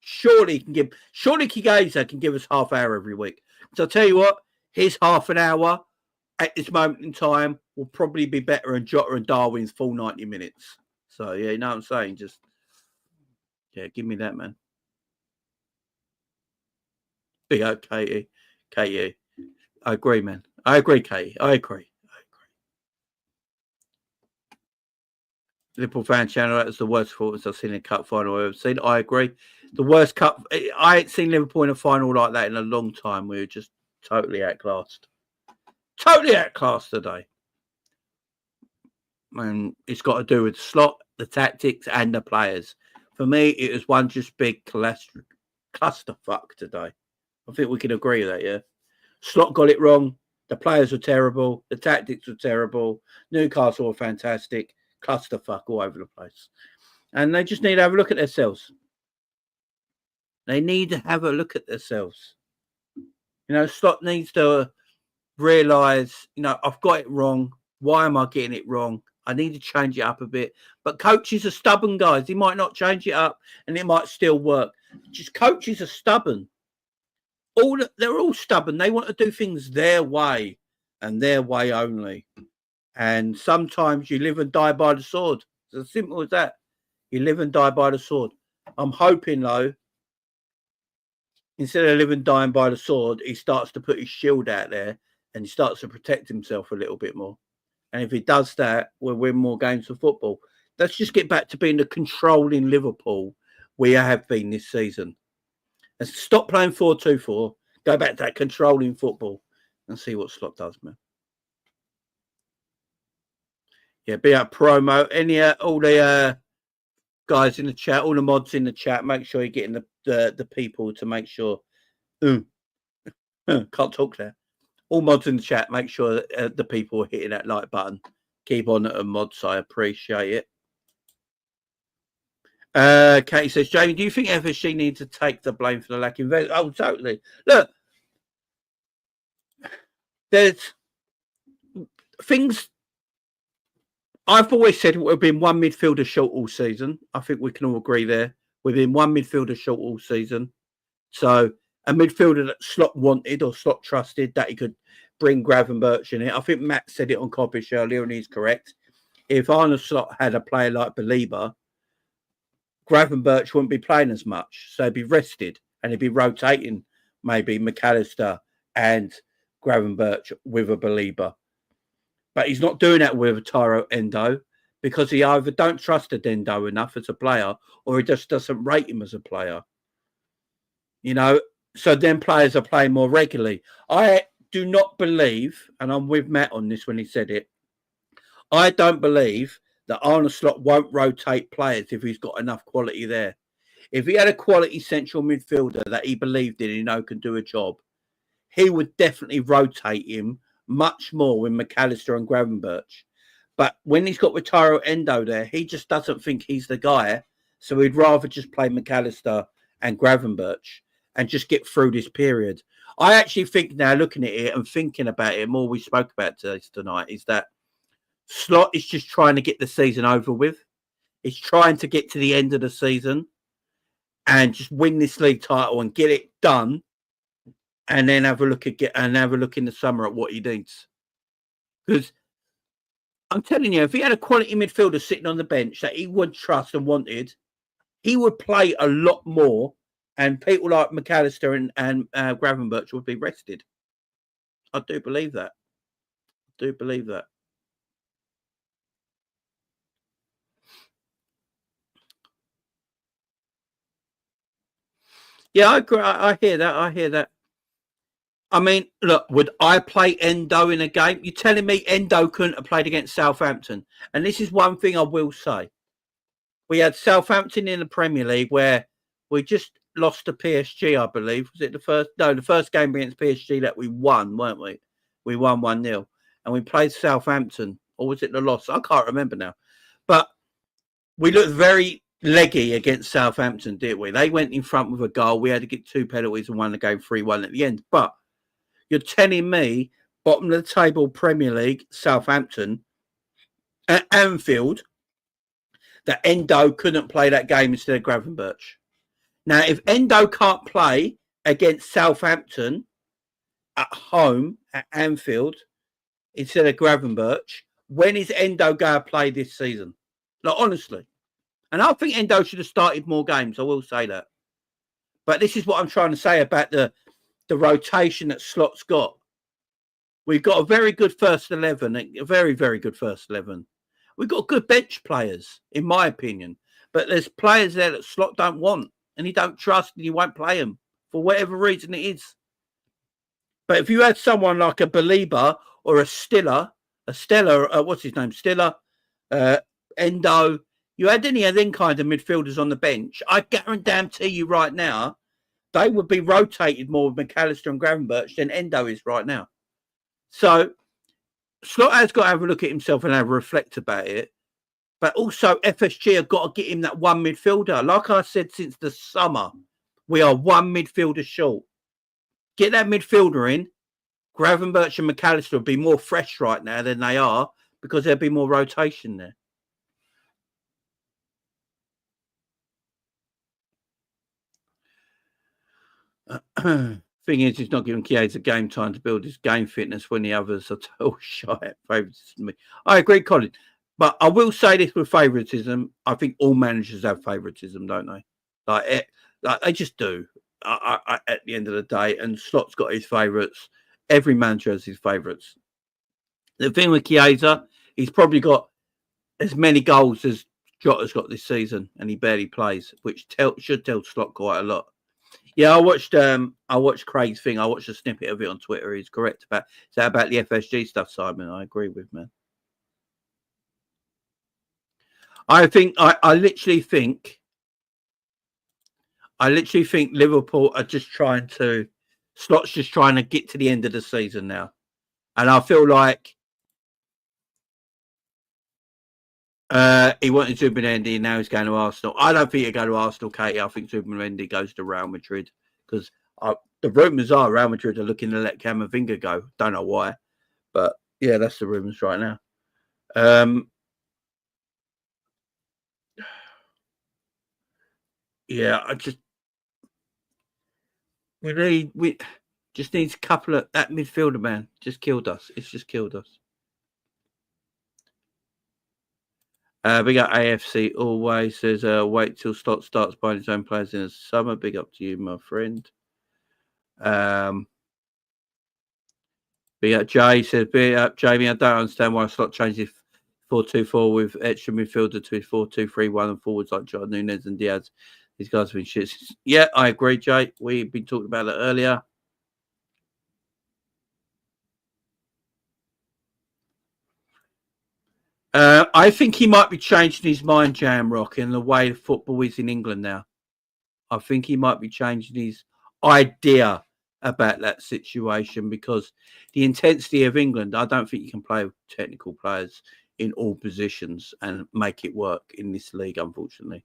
Surely Chiesa can give us half hour every week. So I'll tell you what, his half an hour at this moment in time will probably be better than Jota and Darwin's full 90 minutes. So, yeah, you know what I'm saying? Just, yeah, give me that, man. Big up, Katie. Katie. I agree, man. I agree, Katie. I agree. Liverpool fan channel, that was the worst performance I've seen in a cup final I've ever seen. I agree. The worst cup. I ain't seen Liverpool in a final like that in a long time. We were just totally outclassed. Totally outclassed today. And it's got to do with the slot, the tactics, and the players. For me, it was one just big clusterfuck today. I think we can agree with that, yeah? Slot got it wrong. The players were terrible. The tactics were terrible. Newcastle were fantastic. Clusterfuck all over the place. And they just need to have a look at themselves. They need to have a look at themselves. You know, Slot needs to realise, you know, I've got it wrong. Why am I getting it wrong? I need to change it up a bit. But coaches are stubborn, guys. He might not change it up and it might still work. Just coaches are stubborn. They're all stubborn. They want to do things their way and their way only. And sometimes you live and die by the sword. It's as simple as that. You live and die by the sword. I'm hoping, though, instead of living and dying by the sword, he starts to put his shield out there and he starts to protect himself a little bit more. And if he does that, we'll win more games of football. Let's just get back to being the controlling Liverpool we have been this season. Let's stop playing 4-2-4, go back to that controlling football and see what Slot does, man. Yeah, be a promo. All the guys in the chat, all the mods in the chat, make sure you're getting the people to make sure. Can't talk there. All mods in the chat, make sure that the people are hitting that like button. Keep on it, mods. I appreciate it. Katie says, Jamie, do you think FSG needs to take the blame for the lack of investment? Oh, totally. Look, there's things. I've always said we've been one midfielder short all season. I think we can all agree there. We've been one midfielder short all season. So a midfielder that Slot wanted or Slot trusted, that he could bring Gravenberch in it. I think Matt said it on Cobbish earlier, and he's correct. If Arne Slot had a player like Belieber, Gravenberch wouldn't be playing as much. So he'd be rested and he'd be rotating maybe McAllister and Gravenberch with a Belieber. But he's not doing that with Tyrell Endo because he either don't trust Endo enough as a player or he just doesn't rate him as a player. You know, so then players are playing more regularly. I do not believe, and I'm with Matt on this when he said it, I don't believe that Arne Slot won't rotate players if he's got enough quality there. If he had a quality central midfielder that he believed in, can do a job, he would definitely rotate him much more with McAllister and Gravenberch. But when he's got Tyrell Endo there, he just doesn't think he's the guy. So he'd rather just play McAllister and Gravenberch and just get through this period. I actually think now, looking at it and thinking about it more, we spoke about this tonight, is that Slot is just trying to get the season over with. He's trying to get to the end of the season and just win this league title and get it done, and then have a look in the summer at what he needs. Because I'm telling you, if he had a quality midfielder sitting on the bench that he would trust and wanted, he would play a lot more, and people like McAllister and Gravenberch would be rested. I do believe that. Yeah, I agree. I hear that. I mean, look, would I play Endo in a game? You're telling me Endo couldn't have played against Southampton? And this is one thing I will say. We had Southampton in the Premier League where we just lost to PSG, I believe. Was it the first? No, the first game against PSG that we won, weren't we? We won 1-0. And we played Southampton. Or was it the loss? I can't remember now. But we looked very leggy against Southampton, didn't we? They went in front with a goal. We had to get 2 penalties and won the game 3-1 at the end. But you're telling me, bottom of the table Premier League, Southampton, at Anfield, that Endo couldn't play that game instead of Gravenberch. Now, if Endo can't play against Southampton at home at Anfield instead of Gravenberch, when is Endo going to play this season? Like, honestly. And I think Endo should have started more games. I will say that. But this is what I'm trying to say about the rotation that Slot's got. We've got a very good first 11, a very, very good first 11. We've got good bench players, in my opinion. But there's players there that Slot don't want, and he don't trust, and he won't play them for whatever reason it is. But if you had someone like a Belieber or a Stiller, what's his name? Stiller, Endo, you had any of them kind of midfielders on the bench, I guarantee you right now, they would be rotated more with McAllister and Gravenberch than Endo is right now. So Slot has got to have a look at himself and have a reflect about it. But also FSG have got to get him that one midfielder. Like I said since the summer, we are one midfielder short. Get that midfielder in. Gravenberch and McAllister will be more fresh right now than they are because there'll be more rotation there. Thing is, he's not giving Chiesa game time to build his game fitness when the others are total shy at favouritism. I agree, Colin. But I will say this with favouritism. I think all managers have favouritism, don't they? Like they just do. At the end of the day, and Slot's got his favourites. Every manager has his favourites. The thing with Chiesa, he's probably got as many goals as Jota's got this season, and he barely plays, which should tell Slot quite a lot. Yeah, I watched Craig's thing. I watched a snippet of it on Twitter. He's correct about the FSG stuff, Simon. I agree with, man. I literally think Liverpool are just trying to, Slot's just trying to get to the end of the season now. And I feel like he wanted Zubimendi and now he's going to Arsenal. I don't think he'll go to Arsenal, Katie. I think Zubimendi goes to Real Madrid because the rumours are Real Madrid are looking to let Camavinga go. Don't know why. But yeah, that's the rumours right now. Yeah, we just need a couple of that midfielder, man. Just killed us. It's just killed us. We got AFC always says wait till Slot starts buying his own players in the summer. Big up to you, my friend. Big up Jay says, big up Jamie. I don't understand why Slot changes 4-2-4 with extra midfielder to his 4-2-3-1 and forwards like John Nunez and Diaz. These guys have been shit. Yeah, I agree, Jay. We've been talking about it earlier. I think he might be changing his mind, Jamrock, in the way football is in England now. I think he might be changing his idea about that situation because the intensity of England, I don't think you can play with technical players in all positions and make it work in this league, unfortunately.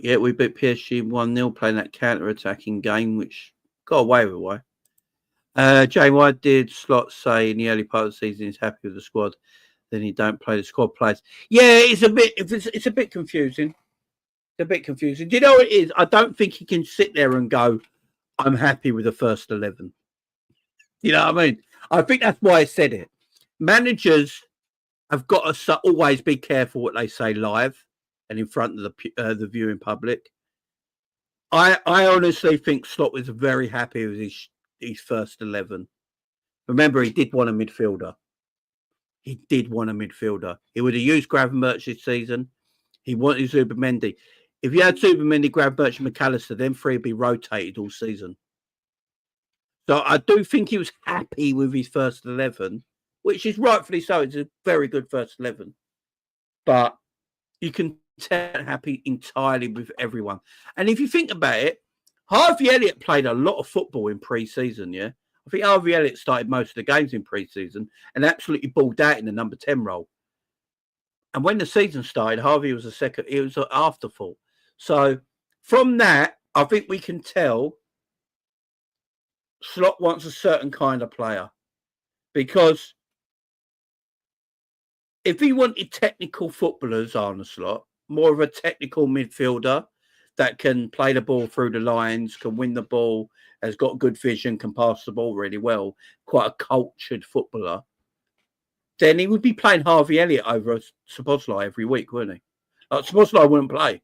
Yeah, we beat PSG 1-0 playing that counter-attacking game, which got away with why. Jane, why did Slot say in the early part of the season he's happy with the squad, then he don't play the squad players? Yeah, it's a bit confusing. It's a bit confusing. Do you know what it is? I don't think he can sit there and go, I'm happy with the first 11. You know what I mean? I think that's why I said it. Managers have got to always be careful what they say live and in front of the viewing public. I honestly think Slot was very happy with his first 11. Remember, he did want a midfielder. He would have used Gravenberch this season. He wanted Zubimendi. If you had Zubimendi, Gravenberch, and McAllister, then three would be rotated all season. So I do think he was happy with his first 11, which is rightfully so. It's a very good first 11. But you can tell happy entirely with everyone. And if you think about it, Harvey Elliott played a lot of football in pre-season, yeah? I think Harvey Elliott started most of the games in pre-season and absolutely balled out in the number 10 role. And when the season started, Harvey was it was an afterthought. So from that, I think we can tell Slot wants a certain kind of player. Because if he wanted technical footballers, Arne Slot, more of a technical midfielder that can play the ball through the lines, can win the ball, has got good vision, can pass the ball really well, quite a cultured footballer, then he would be playing Harvey Elliott over Szoboszlai every week, wouldn't he? Like Szoboszlai wouldn't play.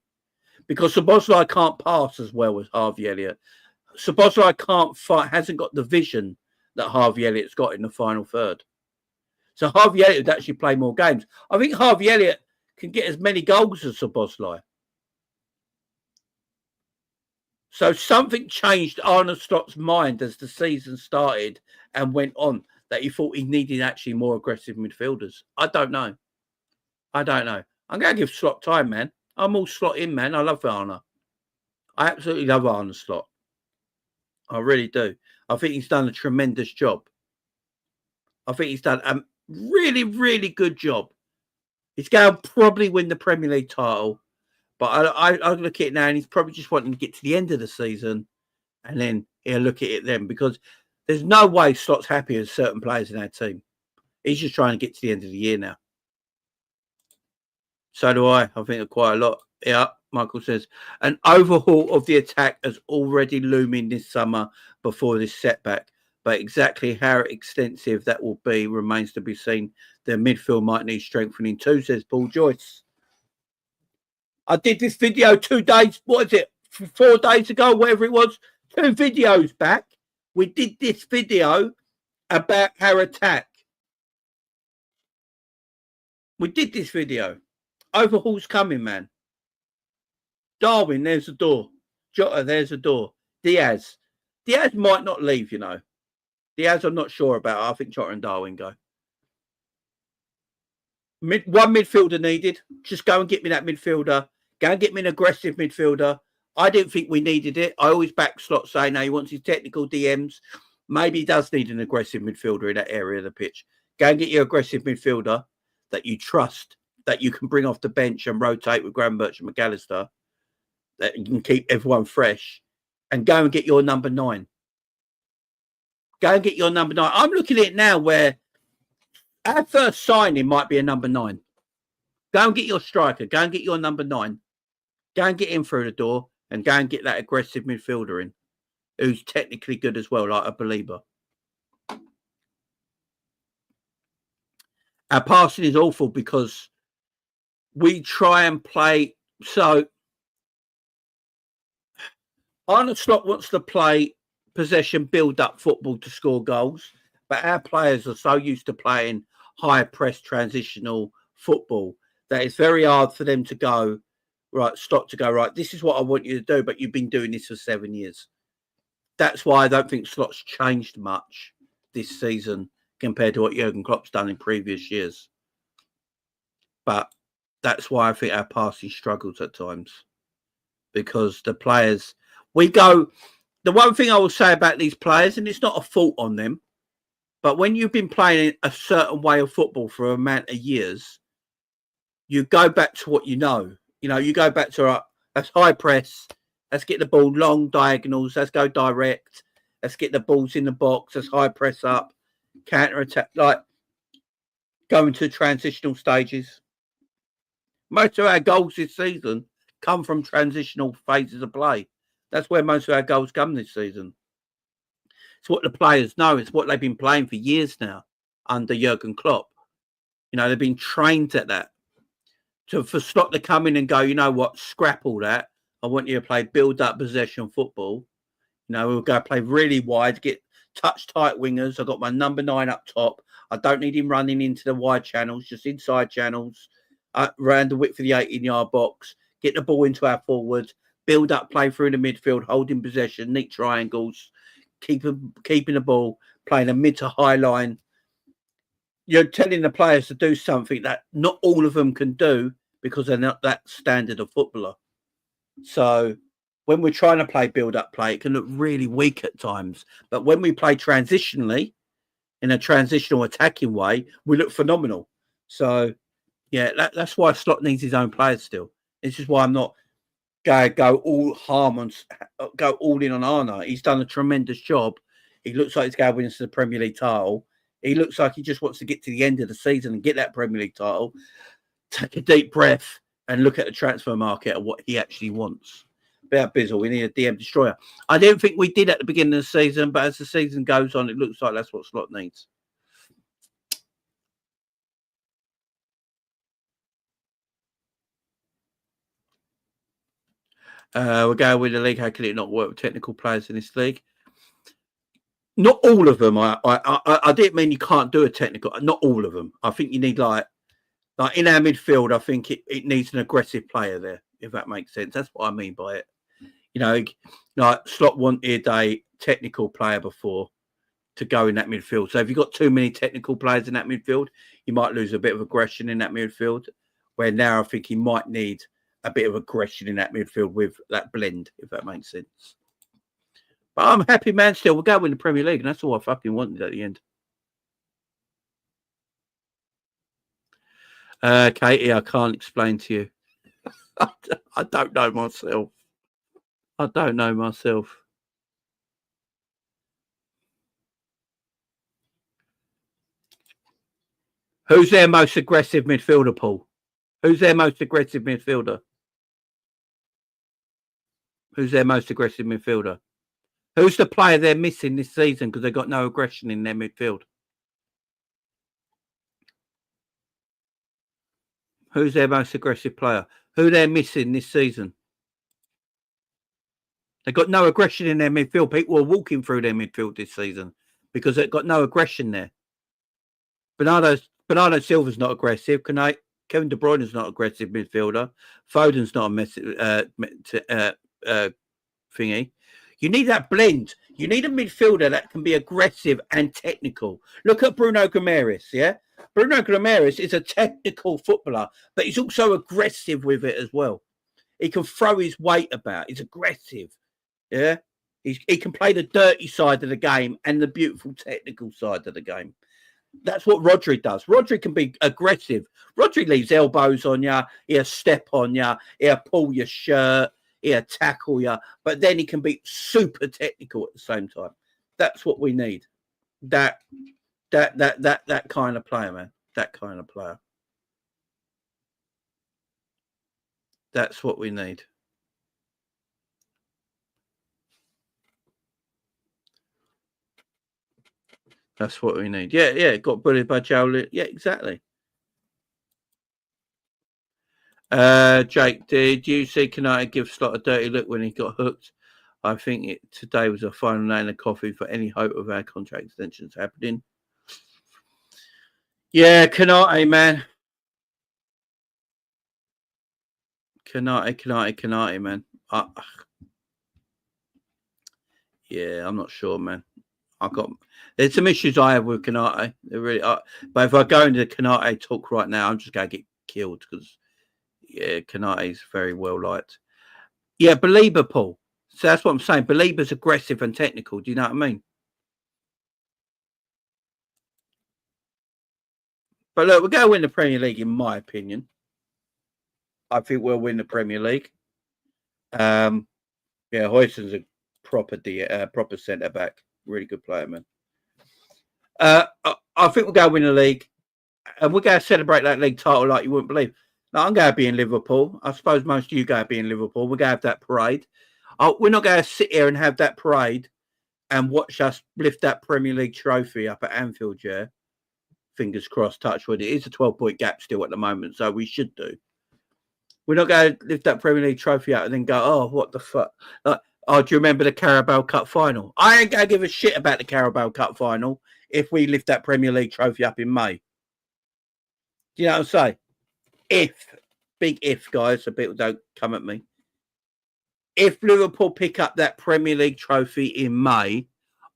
because Szoboszlai can't pass as well as Harvey Elliott. Szoboszlai can't fight, hasn't got the vision that Harvey Elliott's got in the final third. So Harvey Elliott would actually play more games. I think Harvey Elliott can get as many goals as Szoboszlai. So something changed Arne Slot's mind as the season started and went on, that he thought he needed actually more aggressive midfielders. I don't know. I'm going to give Slot time, man. I'm all Slot in, man. I love Arne. I absolutely love Arne Slot. I really do. I think he's done a tremendous job. I think he's done a really, really good job. He's going to probably win the Premier League title. But I look at it now, and he's probably just wanting to get to the end of the season, and then he'll look at it then, because there's no way Slot's happy with certain players in our team. He's just trying to get to the end of the year now. So do I. I think quite a lot. Yeah, Michael says, an overhaul of the attack is already looming this summer before this setback, but exactly how extensive that will be remains to be seen. The midfield might need strengthening too, says Paul Joyce. I did this video 2 days, 4 days ago, whatever it was, 2 videos back. We did this video about our attack. We did this video. Overhaul's coming, man. Darwin, there's the door. Jota, there's the door. Diaz might not leave, you know. Diaz, I'm not sure about. I think Jota and Darwin go. One midfielder needed. Just go and get me that midfielder. Go and get me an aggressive midfielder. I didn't think we needed it. I always back Slot saying, no, he wants his technical DMs. Maybe he does need an aggressive midfielder in that area of the pitch. Go and get your aggressive midfielder that you trust, that you can bring off the bench and rotate with Graham Birch and McAllister, that you can keep everyone fresh, and go and get your number 9. Go and get your number 9. I'm looking at it now where our first signing might be a number 9. Go and get your striker. Go and get your number 9. Go and get him through the door, and go and get that aggressive midfielder in, who's technically good as well, like a Belieber. Our passing is awful because we try and play. So Arne Slot wants to play possession, build-up football to score goals, but our players are so used to playing high-press transitional football that it's very hard for them to go, right, Slot to go, right, this is what I want you to do, but you've been doing this for 7 years. That's why I don't think Slot's changed much this season compared to what Jurgen Klopp's done in previous years. But that's why I think our passing struggles at times, because the players, the one thing I will say about these players, and it's not a fault on them, but when you've been playing a certain way of football for an amount of years, you go back to what you know. You know, you go back to, that's high press, let's get the ball long diagonals, let's go direct, let's get the balls in the box, let's high press up, counter attack, like going to transitional stages. Most of our goals this season come from transitional phases of play. That's where most of our goals come this season. It's what the players know. It's what they've been playing for years now under Jurgen Klopp. You know, they've been trained at that. So for Slot to come in and go, you know what, scrap all that. I want you to play build-up possession football. You know, we'll go play really wide, get touch-tight wingers. I've got my number 9 up top. I don't need him running into the wide channels, just inside channels, around the width of the 18-yard box, get the ball into our forwards, build up play through the midfield, holding possession, neat triangles, keeping the ball, playing a mid to high line. You're telling the players to do something that not all of them can do because they're not that standard of footballer. So when we're trying to play build-up play, it can look really weak at times. But when we play transitionally, in a transitional attacking way, we look phenomenal. So, yeah, that's why Slot needs his own players still. This is why I'm not going to go all in on Arne. He's done a tremendous job. He looks like he's going to win us the Premier League title. He looks like he just wants to get to the end of the season and get that Premier League title, take a deep breath and look at the transfer market and what he actually wants. About Bizzle, we need a DM destroyer. I didn't think we did at the beginning of the season, but as the season goes on, it looks like that's what Slot needs. We're going with the league. How can it not work with technical players in this league? Not all of them. I didn't mean you can't do a technical. Not all of them. I think you need like in our midfield. I think it needs an aggressive player there, if that makes sense. That's what I mean by it. You know, like Slot wanted a technical player before to go in that midfield. So if you've got too many technical players in that midfield, you might lose a bit of aggression in that midfield. Where now I think he might need a bit of aggression in that midfield with that blend, if that makes sense. But I'm happy, man, still. We'll go win the Premier League, and that's all I fucking wanted at the end. Katie, I can't explain to you. I don't know myself. I don't know myself. Who's their most aggressive midfielder, Paul? Who's their most aggressive midfielder? Who's their most aggressive midfielder? Who's the player they're missing this season because they've got no aggression in their midfield? Who's their most aggressive player? Who they're missing this season? They've got no aggression in their midfield. People are walking through their midfield this season because they've got no aggression there. Bernardo Silva's not aggressive. Kevin De Bruyne's not aggressive midfielder. Foden's not a thingy. You need that blend. You need a midfielder that can be aggressive and technical. Look at Bruno Guimaraes, yeah? Bruno Guimaraes is a technical footballer, but he's also aggressive with it as well. He can throw his weight about. He's aggressive, yeah? He can play the dirty side of the game and the beautiful technical side of the game. That's what Rodri does. Rodri can be aggressive. Rodri leaves elbows on you. He'll step on you. He'll pull your shirt. He'll tackle you. But then he can be super technical at the same time. That's what we need. That kind of player, man. That kind of player. That's what we need. That's what we need. Yeah. Got bullied by Joe. Yeah, exactly. Jake, did you see Kanata give Slot a dirty look when he got hooked? I think today was a final nail in the coffin for any hope of our contract extensions happening. Yeah, Kanata, man. Kanata, man. Yeah, I'm not sure, man. There's some issues I have with Kanata. They really are. But if I go into the Kanata talk right now, I'm just going to get killed because, yeah, Kanata is very well liked. Yeah, Belieber, Paul. So that's what I'm saying. Belieber's aggressive and technical. Do you know what I mean? But look, we're going to win the Premier League, in my opinion. I think we'll win the Premier League. Yeah, Hoyson's a proper centre back. Really good player, man. I think we'll go win the league. And we're going to celebrate that league title like you wouldn't believe. Now, I'm going to be in Liverpool. I suppose most of you going to be in Liverpool. We're going to have that parade. We're not going to sit here and have that parade and watch us lift that Premier League trophy up at Anfield, yeah? Fingers crossed, touch wood. It is a 12-point gap still at the moment, so we should do. We're not going to lift that Premier League trophy out and then go, oh, what the fuck? Like, oh, do you remember the Carabao Cup final? I ain't going to give a shit about the Carabao Cup final if we lift that Premier League trophy up in May. Do you know what I'm saying? Big if, guys, so people don't come at me. If Liverpool pick up that Premier League trophy in May,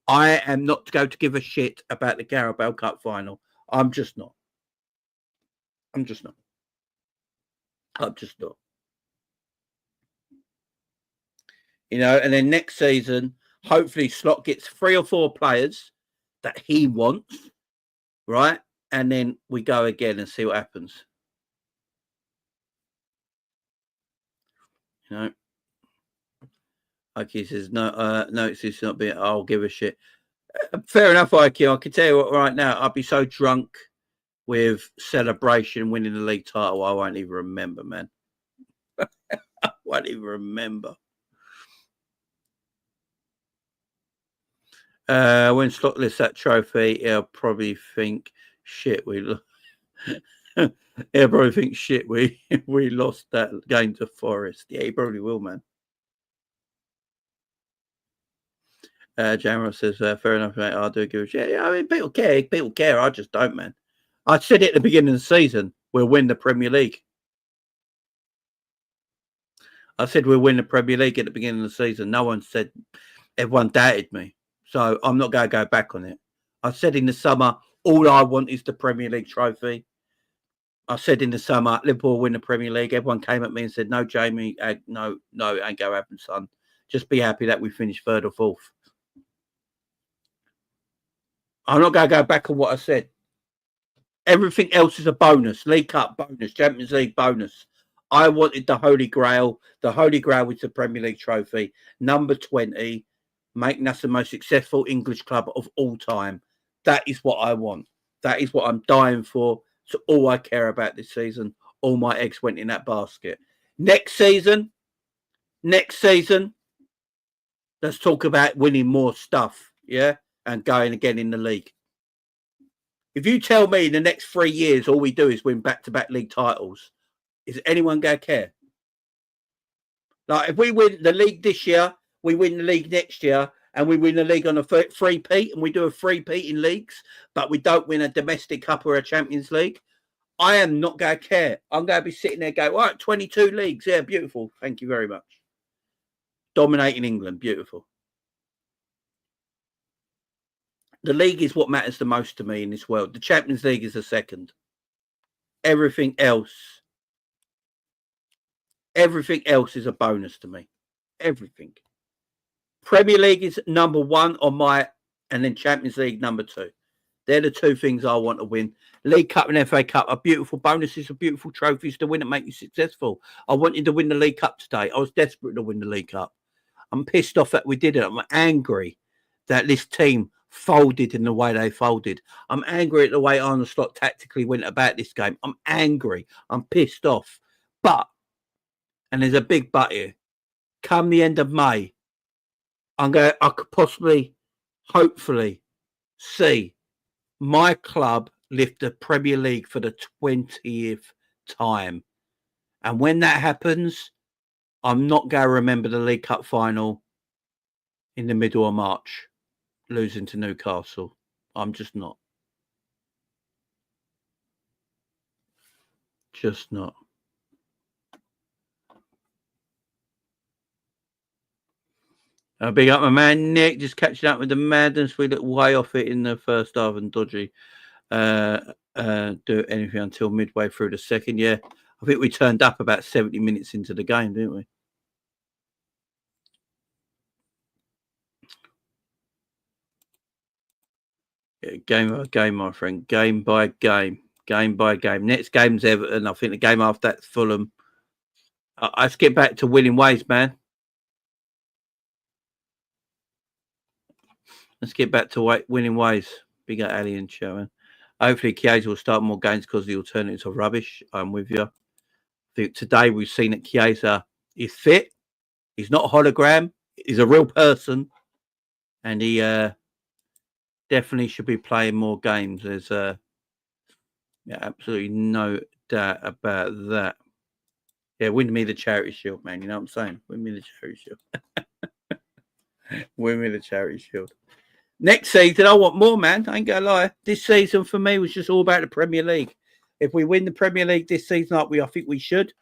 I am not going to give a shit about the Carabao Cup final. I'm just not. You know, and then next season, hopefully Slot gets 3 or 4 players that he wants, right? And then we go again and see what happens. You know? Like he says, no, it's not being, I'll give a shit. Fair enough, IQ. I can tell you what, right now, I'd be so drunk with celebration winning the league title, I won't even remember, man. I won't even remember. When Slot lifts that trophy, he'll probably think, shit, we lost that game to Forest. Yeah, he probably will, man. Jammer says, fair enough, mate. I do agree with you. Yeah, I mean, people care. People care. I just don't, man. I said it at the beginning of the season. We'll win the Premier League. I said we'll win the Premier League at the beginning of the season. No one said, everyone doubted me. So I'm not going to go back on it. I said in the summer, all I want is the Premier League trophy. I said in the summer, Liverpool win the Premier League. Everyone came at me and said, no, Jamie, no, it ain't going to happen, son. Just be happy that we finished third or fourth. I'm not going to go back on what I said. Everything else is a bonus. League Cup bonus, Champions League bonus. I wanted the Holy Grail. The Holy Grail was the Premier League trophy. Number 20, making us the most successful English club of all time. That is what I want. That is what I'm dying for. It's all I care about this season. All my eggs went in that basket. Next season, let's talk about winning more stuff, yeah, and going again in the league. If you tell me in the next 3 years all we do is win back-to-back league titles, is anyone going to care? Like, if we win the league this year, we win the league next year, and we win the league on a three-peat, and we do a three-peat in leagues, but we don't win a domestic cup or a Champions League, I am not going to care. I'm going to be sitting there going, right, 22 leagues. Yeah, beautiful. Thank you very much. Dominating England. Beautiful. The league is what matters the most to me in this world. The Champions League is the second. Everything else is a bonus to me. Everything. Premier League is number one on my, and then Champions League number two. They're the two things I want to win. League Cup and FA Cup are beautiful bonuses, are beautiful trophies to win and make you successful. I wanted to win the League Cup today. I was desperate to win the League Cup. I'm pissed off that we did it. I'm angry that this team folded in the way they folded. I'm angry at the way Arne Slot tactically went about this game. I'm angry. I'm pissed off. But, and there's a big but here, come the end of May, I could possibly, hopefully, see my club lift the Premier League for the 20th time. And when that happens, I'm not going to remember the League Cup final in the middle of March, losing to Newcastle. I'm just not. Just not. Big up my man Nick, just catching up with the madness. We look way off it in the first half and dodgy. Do anything until midway through the second. Yeah, I think we turned up about 70 minutes into the game, didn't we? Yeah, game by game, my friend. Game by game. Game by game. Next game's Everton. I think the game after that's Fulham. Let's get back to winning ways, man. Let's get back to winning ways. Big up Ali and Sherman. Hopefully, Chiesa will start more games because the alternatives are rubbish. I'm with you. I think today we've seen that Chiesa is fit. He's not a hologram. He's a real person. And he definitely should be playing more games. There's absolutely no doubt about that. Yeah, win me the Charity Shield, man. You know what I'm saying? Win me the Charity Shield. Win me the Charity Shield. Next season, I want more, man. I ain't going to lie. This season for me was just all about the Premier League. If we win the Premier League this season, like I think we should,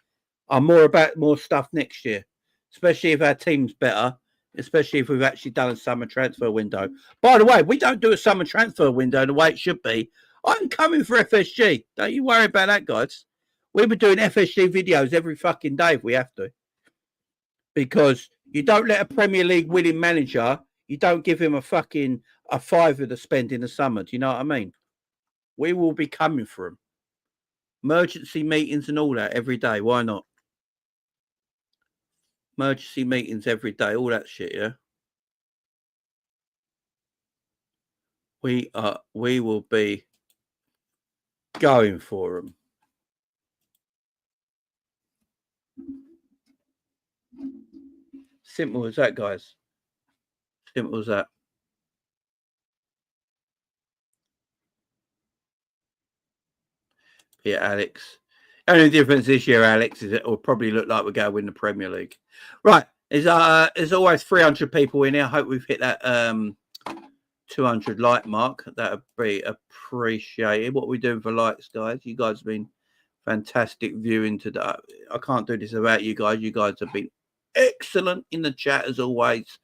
I'm more about more stuff next year, especially if our team's better, especially if we've actually done a summer transfer window. By the way, we don't do a summer transfer window the way it should be. I'm coming for FSG. Don't you worry about that, guys. We've been doing FSG videos every fucking day if we have to. Because you don't let a Premier League winning manager, you don't give him a fiver to spend in the summer. Do you know what I mean? We will be coming for him. Emergency meetings and all that every day. Why not? Emergency meetings every day. All that shit, yeah? We will be going for them. Simple as that, guys. Simple as that. Yeah, Alex. Only difference this year, Alex, is it will probably look like we're going to win the Premier League. Right. There's always 300 people in here. I hope we've hit that 200 like mark. That would be appreciated. What are we doing for likes, guys? You guys have been fantastic viewing today. I can't do this without you guys. You guys have been excellent in the chat as always.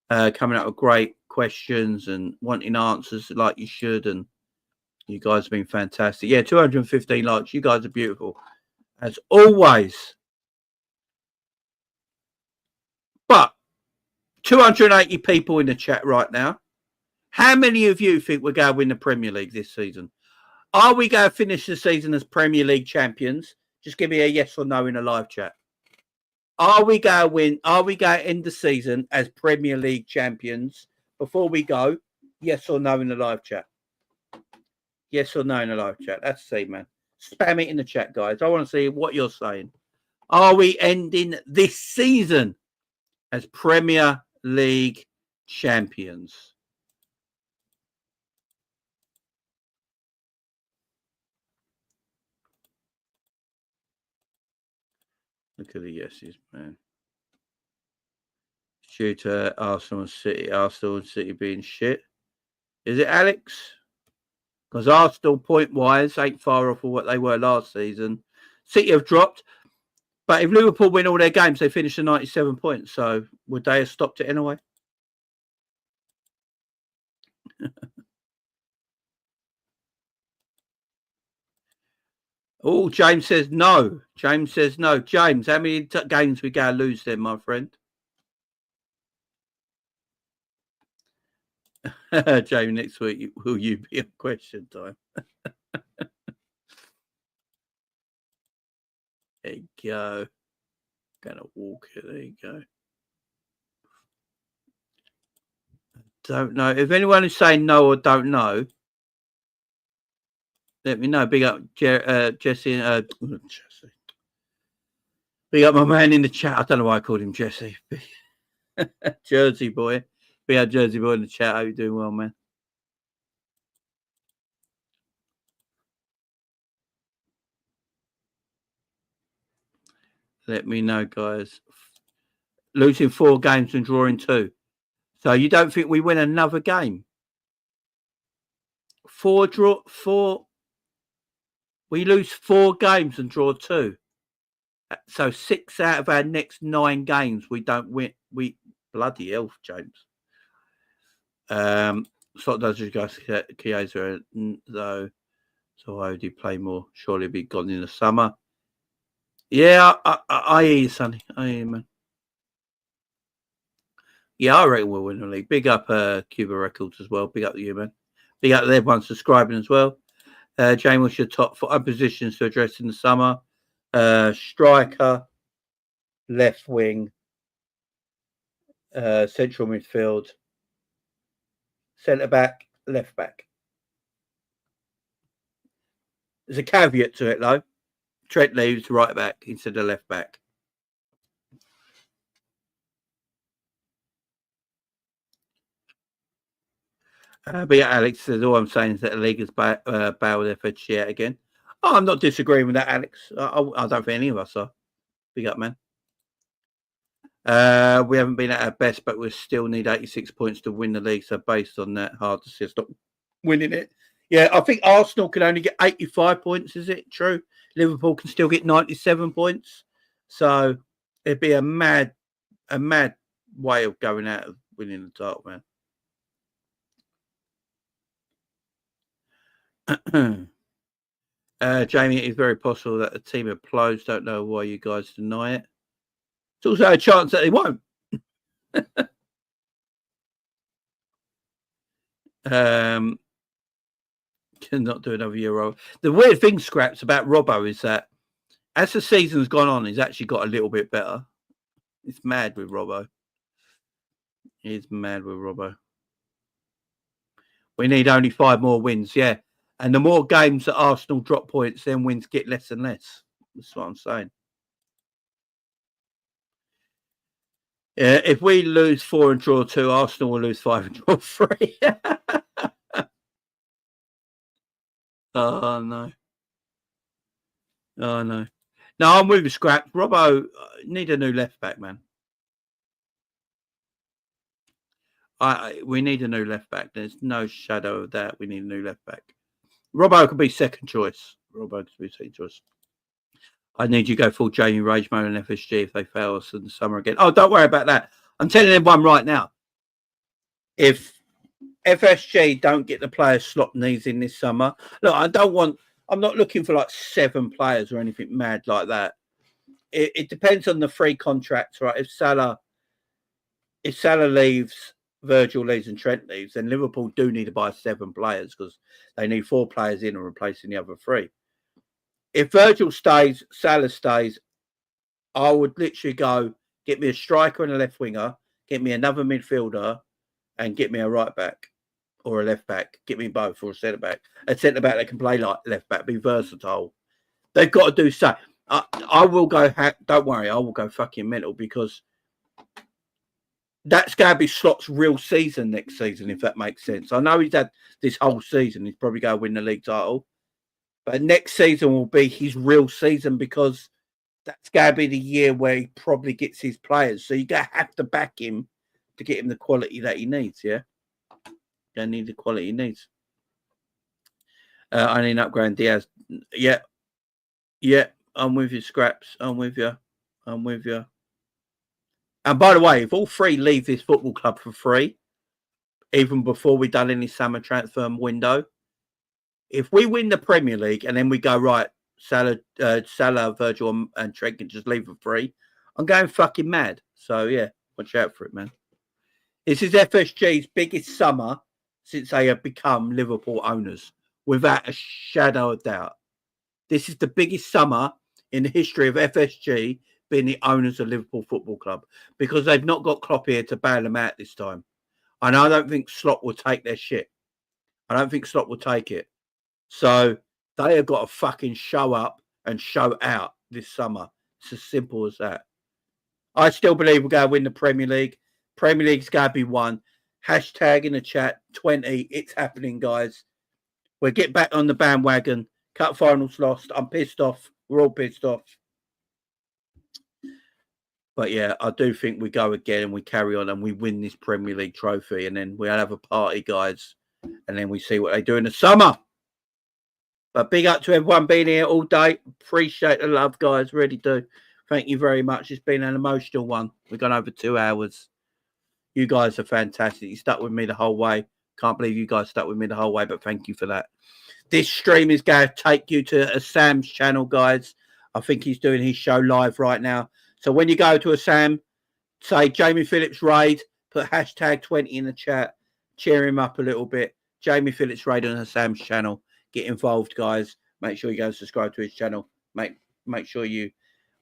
Coming up with great questions and wanting answers like you should. And you guys have been fantastic. Yeah, 215 likes. You guys are beautiful as always. But 280 people in the chat right now. How many of you think we're going to win the Premier League this season? Are we going to finish the season as Premier League champions? Just give me a yes or no in a live chat. Are we going to win? Are we going to end the season as Premier League champions? Before we go, yes or no in the live chat. Yes or no in the live chat. Let's see, man. Spam it in the chat, guys. I want to see what you're saying. Are we ending this season as Premier League champions? Look at the yeses, man. Due to Arsenal and City being shit. Is it, Alex? Because Arsenal, point-wise, ain't far off of what they were last season. City have dropped. But if Liverpool win all their games, they finish at 97 points. So would they have stopped it anyway? Oh, James says no. James says no. James, how many games we going to lose then, my friend? Jamie, next week, will you be on question time? There you go. Gonna walk it. There you go. Don't know. If anyone is saying no or don't know, let me know. Big up Jesse. Jesse. Big up my man in the chat. I don't know why I called him Jesse. Jersey boy. Big up Jersey boy in the chat. How you doing well, man? Let me know, guys. Losing 4 games and drawing 2. So you don't think we win another game? 4. We lose 4 games and draw 2. So 6 out of our next 9 games we don't win. We bloody hell, James. So does you guys Chiesa though? So I would play more. Surely be gone in the summer. Yeah, I hear you, Sonny. I hear you, man. Yeah, I reckon we'll win the league. Big up Cuba Records as well. Big up to you, man. Big up to everyone subscribing as well. Jamie, what's your top 5 positions to address in the summer? Striker, left wing, central midfield, centre back, left back. There's a caveat to it, though. Trent leaves right back instead of left back. But yeah, Alex says all I'm saying is that the league has bailed their fed share again. Oh, I'm not disagreeing with that, Alex. I don't think any of us are. Big up, man. We haven't been at our best, but we still need 86 points to win the league. So based on that, hard to see us not winning it. Yeah, I think Arsenal can only get 85 points. Is it true? Liverpool can still get 97 points. So it'd be a mad way of going out of winning the title, man. Jamie, it is very possible that the team implodes. Don't know why you guys deny it. It's also a chance that they won't. Cannot do another year. The weird thing, Scraps, about Robbo is that as the season's gone on, he's actually got a little bit better. It's mad with Robbo. He's mad with Robbo. We need only 5 more wins, yeah. And the more games that Arsenal drop points, then wins get less and less. That's what I'm saying. Yeah, if we lose 4 and draw 2, Arsenal will lose 5 and draw 3. Oh, no. Oh, no. No, I'm with you, Scrap. Robbo, need a new left back, man. We need a new left back. There's no shadow of that. We need a new left back. Robbo could be second choice. I need you to go full Jamie Rage mode and FSG if they fail us in the summer again. Oh, don't worry about that. I'm telling everyone right now. If FSG don't get the players Slot needs in this summer, look, I'm not looking for like 7 players or anything mad like that. It depends on the free contracts, right? If Salah leaves, Virgil leaves and Trent leaves, then Liverpool do need to buy 7 players because they need 4 players in and replacing the other 3. If Virgil stays, Salah stays, I would literally go get me a striker and a left winger, get me another midfielder, and get me a right back or a left back. Get me both or a centre back. A centre back that can play like left back, be versatile. They've got to do so. I will go. Don't worry, I will go fucking mental because that's going to be Slot's real season next season, if that makes sense. I know he's had this whole season. He's probably going to win the league title. But next season will be his real season because that's going to be the year where he probably gets his players. So you're going to have to back him to get him the quality that he needs, yeah? Going to need the quality he needs. I need upgrade Diaz. Yeah, I'm with you, Scraps. I'm with you. And by the way, if all 3 leave this football club for free, even before we've done any summer transfer window, if we win the Premier League and then we go, right, Salah, Virgil and Trent can just leave for free, I'm going fucking mad. So, yeah, watch out for it, man. This is FSG's biggest summer since they have become Liverpool owners, without a shadow of doubt. This is the biggest summer in the history of FSG being the owners of Liverpool Football Club because they've not got Klopp here to bail them out this time. And I don't think Slot will take their shit. I don't think Slot will take it. So they have got to fucking show up and show out this summer. It's as simple as that. I still believe we're going to win the Premier League. Premier League's going to be won. Hashtag in the chat, 20. It's happening, guys. We'll get back on the bandwagon. Cup finals lost. I'm pissed off. We're all pissed off. But yeah, I do think we go again and we carry on and we win this Premier League trophy. And then we'll have a party, guys. And then we see what they do in the summer. But big up to everyone being here all day. Appreciate the love, guys. Really do. Thank you very much. It's been an emotional one. We've gone over 2 hours. You guys are fantastic. You stuck with me the whole way. Can't believe you guys stuck with me the whole way, but thank you for that. This stream is going to take you to Sam's channel, guys. I think he's doing his show live right now. So when you go to Sam, say Jamie Phillips Raid, put hashtag 20 in the chat. Cheer him up a little bit. Jamie Phillips Raid on Sam's channel. Get involved, guys. Make sure you go and subscribe to his channel. Make sure you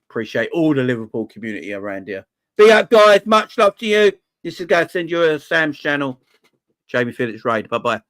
appreciate all the Liverpool community around here. Big up, guys. Much love to you. This is going to send you to Sam's channel. Jamie Phillips Raid. Bye-bye.